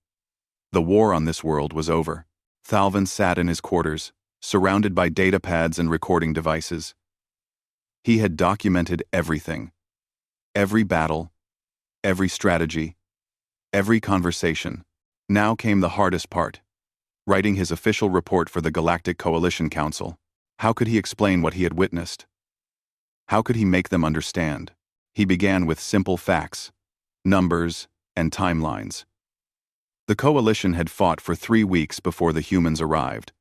A: The war on this world was over. Thalven sat in his quarters, surrounded by datapads and recording devices. He had documented everything. Every battle, every strategy, every conversation. Now came the hardest part: writing his official report for the Galactic Coalition Council. How could he explain what he had witnessed? How could he make them understand? He began with simple facts, numbers, and timelines. The Coalition had fought for 3 weeks before the humans arrived,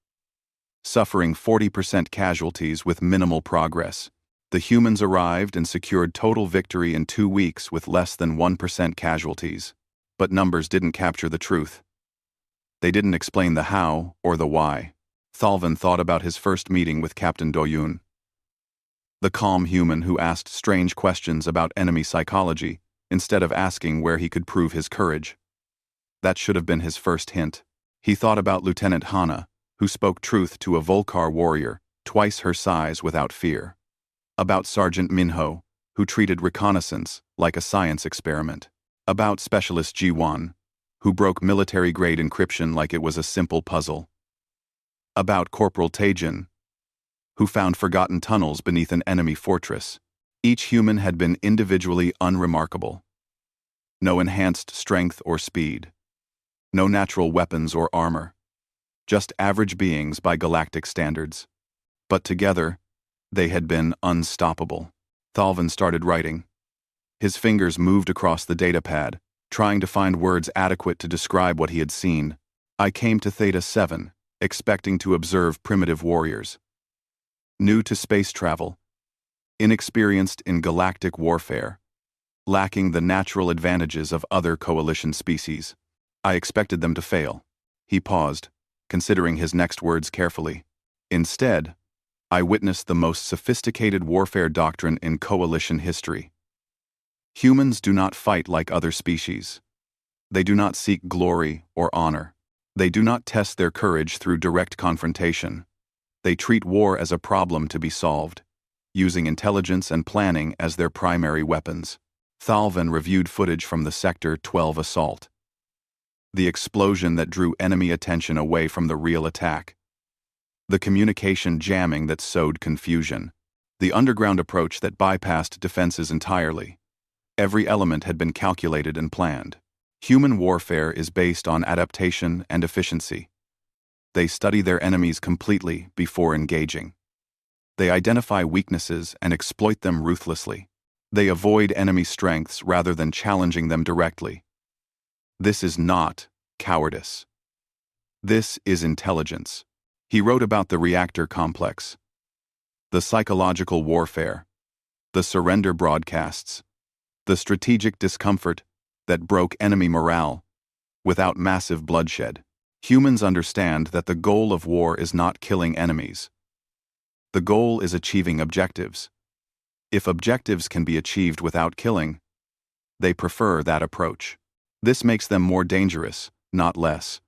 A: suffering 40% casualties with minimal progress. The humans arrived and secured total victory in 2 weeks with less than 1% casualties. But numbers didn't capture the truth. They didn't explain the how or the why. Thalven thought about his first meeting with Captain Doyun, the calm human who asked strange questions about enemy psychology instead of asking where he could prove his courage. That should have been his first hint. He thought about Lieutenant Hana, who spoke truth to a Volcar warrior, twice her size without fear. About Sergeant Minho, who treated reconnaissance like a science experiment. About Specialist Ji-Wan, who broke military-grade encryption like it was a simple puzzle. About Corporal Taejin, who found forgotten tunnels beneath an enemy fortress. Each human had been individually unremarkable. No enhanced strength or speed. No natural weapons or armor. Just average beings by galactic standards. But together, they had been unstoppable. Thalven started writing. His fingers moved across the datapad, trying to find words adequate to describe what he had seen. "I came to Theta 7, expecting to observe primitive warriors. New to space travel, inexperienced in galactic warfare, lacking the natural advantages of other coalition species. I expected them to fail." He paused, considering his next words carefully. "Instead, I witnessed the most sophisticated warfare doctrine in coalition history. Humans do not fight like other species. They do not seek glory or honor. They do not test their courage through direct confrontation. They treat war as a problem to be solved, using intelligence and planning as their primary weapons." Thalven reviewed footage from the Sector 12 assault. The explosion that drew enemy attention away from the real attack. The communication jamming that sowed confusion. The underground approach that bypassed defenses entirely. Every element had been calculated and planned. Human warfare is based on adaptation and efficiency. They study their enemies completely before engaging. They identify weaknesses and exploit them ruthlessly. They avoid enemy strengths rather than challenging them directly. This is not cowardice. This is intelligence. He wrote about the reactor complex, the psychological warfare, the surrender broadcasts, the strategic discomfort that broke enemy morale without massive bloodshed. Humans understand that the goal of war is not killing enemies. The goal is achieving objectives. If objectives can be achieved without killing, they prefer that approach. This makes them more dangerous, not less.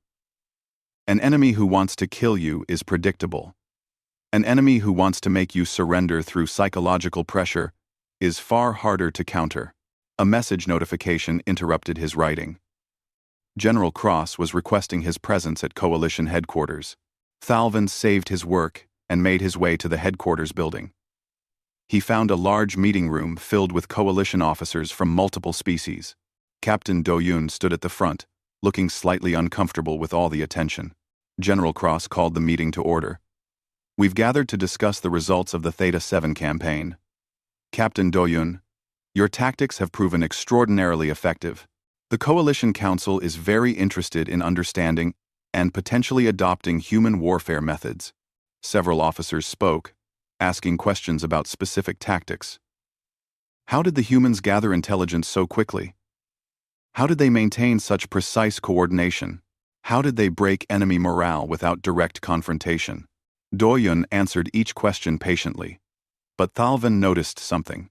A: An enemy who wants to kill you is predictable. An enemy who wants to make you surrender through psychological pressure is far harder to counter. A message notification interrupted his writing. General Cross was requesting his presence at Coalition headquarters. Thalvin saved his work and made his way to the headquarters building. He found a large meeting room filled with Coalition officers from multiple species. Captain Do-Yun stood at the front, looking slightly uncomfortable with all the attention. General Cross called the meeting to order. We've gathered to discuss the results of the Theta 7 campaign. Captain Do-Yun, your tactics have proven extraordinarily effective. The Coalition Council is very interested in understanding and potentially adopting human warfare methods. Several officers spoke, asking questions about specific tactics. How did the humans gather intelligence so quickly? How did they maintain such precise coordination? How did they break enemy morale without direct confrontation? Do-Yun answered each question patiently, but Thalvin noticed something.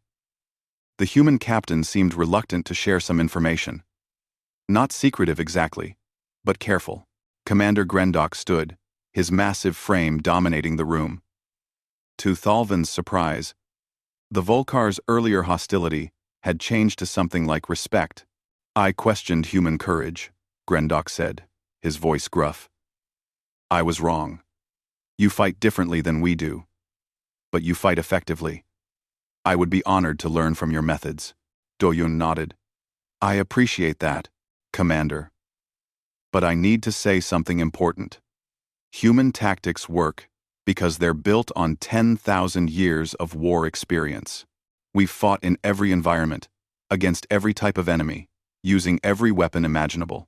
A: The human captain seemed reluctant to share some information. Not secretive exactly, but careful. Commander Grendok stood, his massive frame dominating the room. To Thalvin's surprise, the Volkar's earlier hostility had changed to something like respect. I questioned human courage, Grendok said, his voice gruff. I was wrong. You fight differently than we do, but you fight effectively. I would be honored to learn from your methods. Do-Yun nodded. I appreciate that, Commander. But I need to say something important. Human tactics work because they're built on 10,000 years of war experience. We've fought in every environment, against every type of enemy, using every weapon imaginable.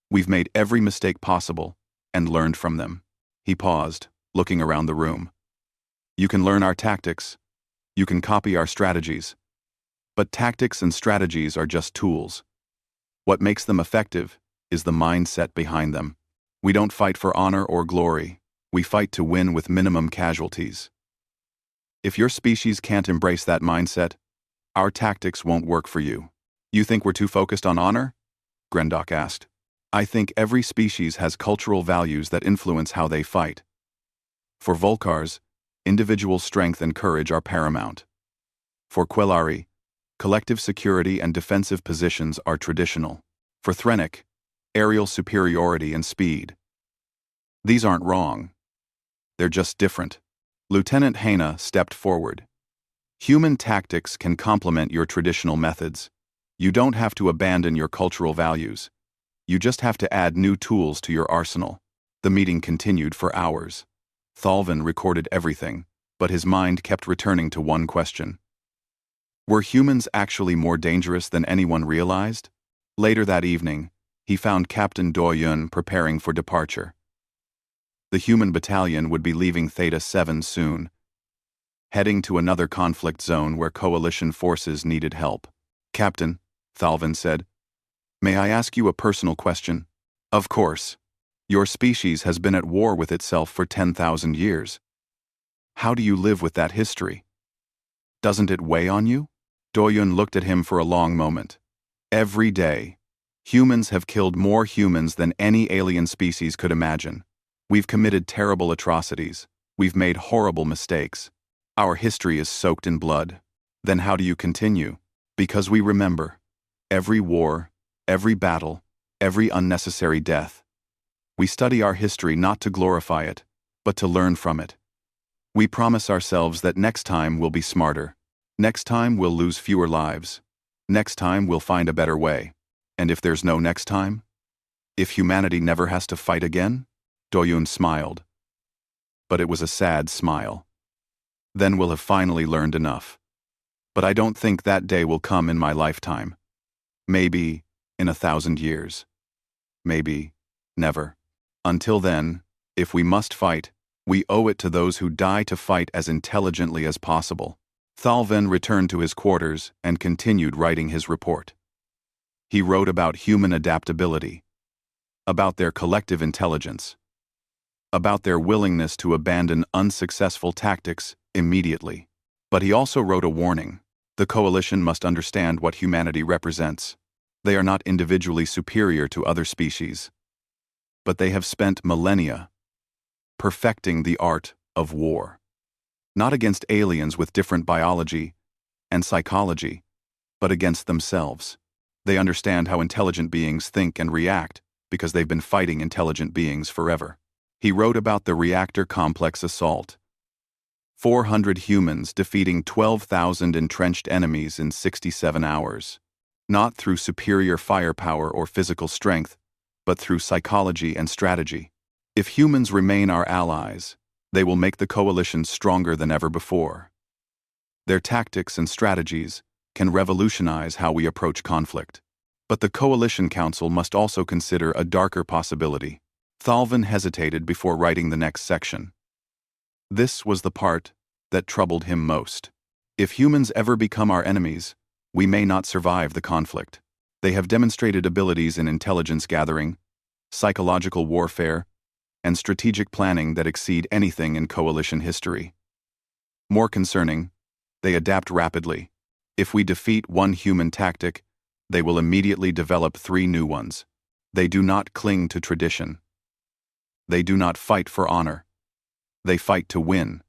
A: We've made every mistake possible and learned from them. He paused, looking around the room. You can learn our tactics. You can copy our strategies. But tactics and strategies are just tools. What makes them effective is the mindset behind them. We don't fight for honor or glory. We fight to win with minimum casualties. If your species can't embrace that mindset, our tactics won't work for you. You think we're too focused on honor? Grendok asked. I think every species has cultural values that influence how they fight. For Volkars, individual strength and courage are paramount. For Quelari, collective security and defensive positions are traditional. For Thrennic, aerial superiority and speed. These aren't wrong. They're just different. Lieutenant Haina stepped forward. Human tactics can complement your traditional methods. You don't have to abandon your cultural values. You just have to add new tools to your arsenal. The meeting continued for hours. Thalvin recorded everything, but his mind kept returning to one question. Were humans actually more dangerous than anyone realized? Later that evening, he found Captain Do-Yun preparing for departure. The human battalion would be leaving Theta 7 soon, heading to another conflict zone where Coalition forces needed help. Captain, Thalvin said, may I ask you a personal question? Of course. Your species has been at war with itself for 10,000 years. How do you live with that history? Doesn't it weigh on you? Do-Yun looked at him for a long moment. Every day, humans have killed more humans than any alien species could imagine. We've committed terrible atrocities. We've made horrible mistakes. Our history is soaked in blood. Then how do you continue? Because we remember. Every war, every battle, every unnecessary death. We study our history not to glorify it, but to learn from it. We promise ourselves that next time we'll be smarter. Next time we'll lose fewer lives. Next time we'll find a better way. And if there's no next time? If humanity never has to fight again? Do-Yun smiled. But it was a sad smile. Then we'll have finally learned enough. But I don't think that day will come in my lifetime. Maybe in 1,000 years. Maybe never. Until then, if we must fight, we owe it to those who die to fight as intelligently as possible. Thalvin returned to his quarters and continued writing his report. He wrote about human adaptability, about their collective intelligence, about their willingness to abandon unsuccessful tactics immediately. But he also wrote a warning. The Coalition must understand what humanity represents. They are not individually superior to other species, but they have spent millennia perfecting the art of war. Not against aliens with different biology and psychology, but against themselves. They understand how intelligent beings think and react because they've been fighting intelligent beings forever. He wrote about the reactor complex assault. 400 humans defeating 12,000 entrenched enemies in 67 hours. Not through superior firepower or physical strength, but through psychology and strategy. If humans remain our allies, they will make the coalition stronger than ever before. Their tactics and strategies can revolutionize how we approach conflict. But the Coalition Council must also consider a darker possibility. Thalvin hesitated before writing the next section. This was the part that troubled him most. If humans ever become our enemies, we may not survive the conflict. They have demonstrated abilities in intelligence gathering, psychological warfare, and strategic planning that exceed anything in coalition history. More concerning, they adapt rapidly. If we defeat one human tactic, they will immediately develop 3 new ones. They do not cling to tradition. They do not fight for honor. They fight to win.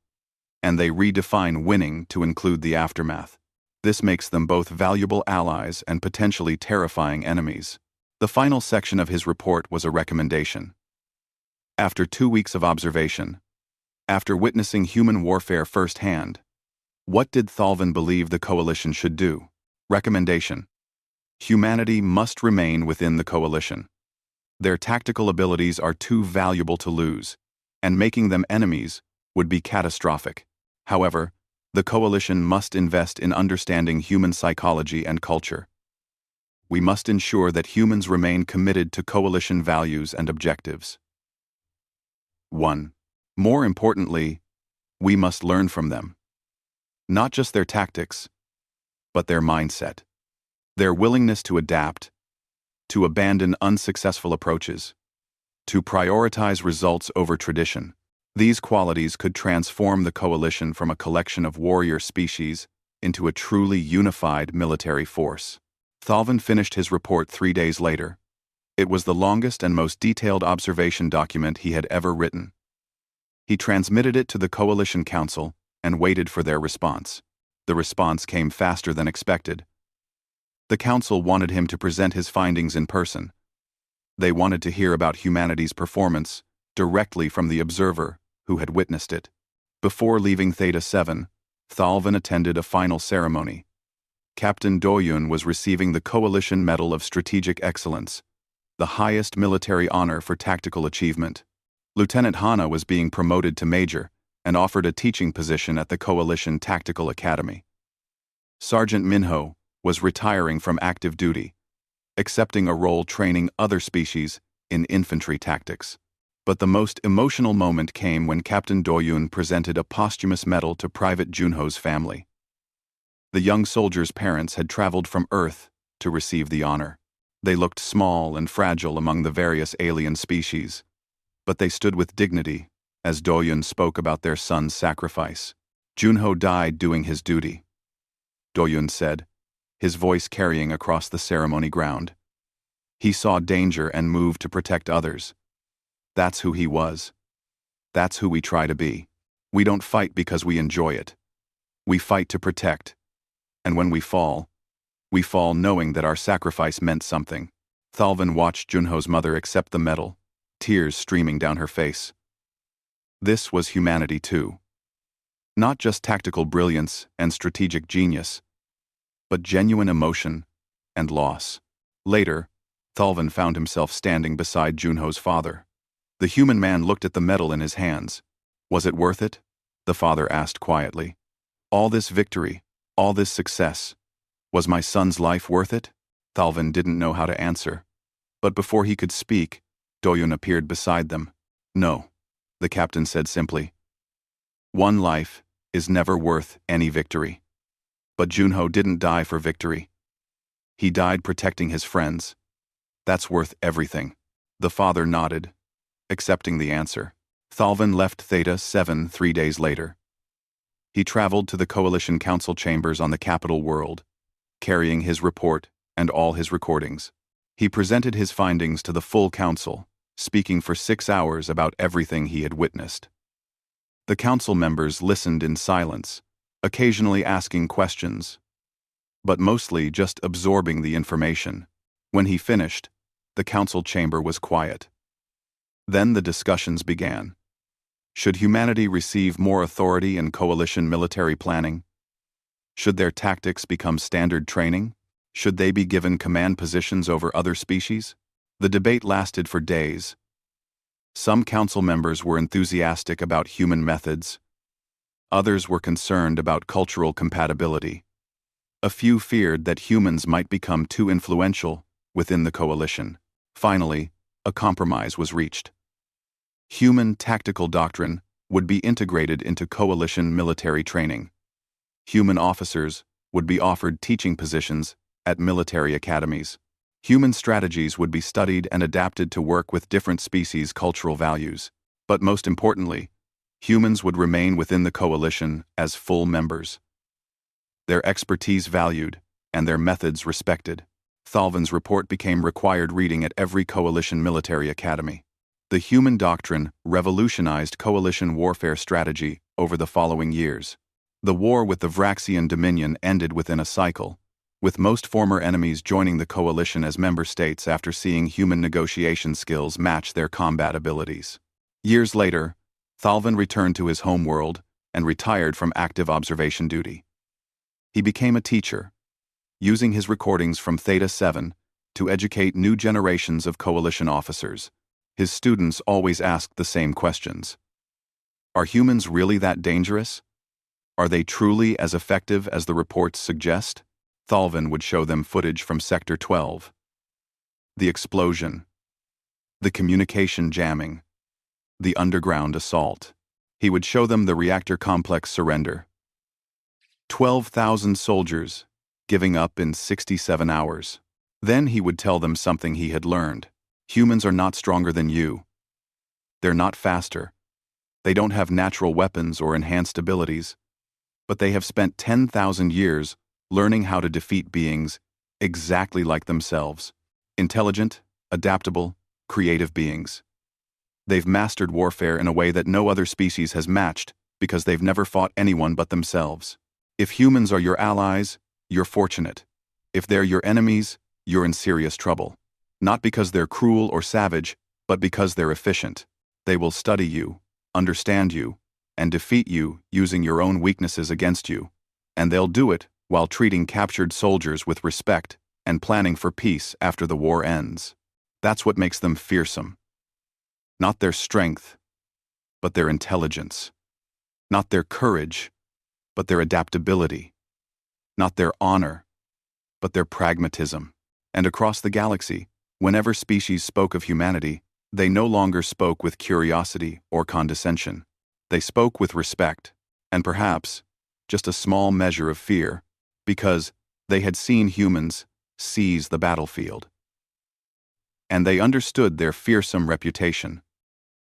A: And they redefine winning to include the aftermath. This makes them both valuable allies and potentially terrifying enemies. The final section of his report was a recommendation. After 2 weeks of observation, after witnessing human warfare firsthand, what did Thalvin believe the coalition should do? Recommendation: humanity must remain within the coalition. Their tactical abilities are too valuable to lose, and making them enemies would be catastrophic. However, the coalition must invest in understanding human psychology and culture. We must ensure that humans remain committed to coalition values and objectives. 1. More importantly, we must learn from them. Not just their tactics, but their mindset. Their willingness to adapt, to abandon unsuccessful approaches, to prioritize results over tradition. These qualities could transform the coalition from a collection of warrior species into a truly unified military force. Thalvin finished his report 3 days later. It was the longest and most detailed observation document he had ever written. He transmitted it to the Coalition Council and waited for their response. The response came faster than expected. The Council wanted him to present his findings in person. They wanted to hear about humanity's performance directly from the observer who had witnessed it. Before leaving Theta 7, Thalvin attended a final ceremony. Captain Doyun was receiving the Coalition Medal of Strategic Excellence, the highest military honor for tactical achievement. Lieutenant Hana was being promoted to major and offered a teaching position at the Coalition Tactical Academy. Sergeant Minho was retiring from active duty, accepting a role training other species in infantry tactics. But the most emotional moment came when Captain Doyun presented a posthumous medal to Private Junho's family. The young soldier's parents had traveled from Earth to receive the honor. They looked small and fragile among the various alien species, but they stood with dignity as Doyun spoke about their son's sacrifice. Junho died doing his duty, Doyun said, his voice carrying across the ceremony ground. He saw danger and moved to protect others. That's who he was. That's who we try to be. We don't fight because we enjoy it. We fight to protect. And when we fall knowing that our sacrifice meant something. Thalvin watched Junho's mother accept the medal, tears streaming down her face. This was humanity too. Not just tactical brilliance and strategic genius, but genuine emotion and loss. Later, Thalvin found himself standing beside Junho's father. The human man looked at the medal in his hands. Was it worth it? The father asked quietly. All this victory, all this success, was my son's life worth it? Thalvin didn't know how to answer. But before he could speak, Doyun appeared beside them. No, the captain said simply. One life is never worth any victory. But Junho didn't die for victory. He died protecting his friends. That's worth everything. The father nodded, accepting the answer. Thalvin left Theta 7 3 days later. He traveled to the Coalition Council chambers on the capital world, carrying his report and all his recordings. He presented his findings to the full council, speaking for 6 hours about everything he had witnessed. The council members listened in silence, occasionally asking questions, but mostly just absorbing the information. When he finished, the council chamber was quiet. Then the discussions began. Should humanity receive more authority in coalition military planning? Should their tactics become standard training? Should they be given command positions over other species? The debate lasted for days. Some council members were enthusiastic about human methods. Others were concerned about cultural compatibility. A few feared that humans might become too influential within the coalition. Finally, a compromise was reached. Human tactical doctrine would be integrated into coalition military training. Human officers would be offered teaching positions at military academies. Human strategies would be studied and adapted to work with different species' cultural values. But most importantly, humans would remain within the coalition as full members. Their expertise valued, and their methods respected. Thalvin's report became required reading at every coalition military academy. The human doctrine revolutionized coalition warfare strategy over the following years. The war with the Vraxian Dominion ended within a cycle, with most former enemies joining the coalition as member states after seeing human negotiation skills match their combat abilities. Years later, Thalvin returned to his homeworld and retired from active observation duty. He became a teacher, using his recordings from Theta 7 to educate new generations of coalition officers. His students always asked the same questions. Are humans really that dangerous? Are they truly as effective as the reports suggest? Thalvin would show them footage from Sector 12. The explosion. The communication jamming. The underground assault. He would show them the reactor complex surrender. 12,000 soldiers giving up in 67 hours. Then he would tell them something he had learned. Humans are not stronger than you. They're not faster. They don't have natural weapons or enhanced abilities. But they have spent 10,000 years learning how to defeat beings exactly like themselves. Intelligent, adaptable, creative beings. They've mastered warfare in a way that no other species has matched because they've never fought anyone but themselves. If humans are your allies, you're fortunate. If they're your enemies, you're in serious trouble. Not because they're cruel or savage, but because they're efficient. They will study you, understand you, and defeat you using your own weaknesses against you. And they'll do it while treating captured soldiers with respect and planning for peace after the war ends. That's what makes them fearsome. Not their strength, but their intelligence. Not their courage, but their adaptability. Not their honor, but their pragmatism. And across the galaxy, whenever species spoke of humanity, they no longer spoke with curiosity or condescension. They spoke with respect, and perhaps just a small measure of fear, because they had seen humans seize the battlefield. And they understood their fearsome reputation.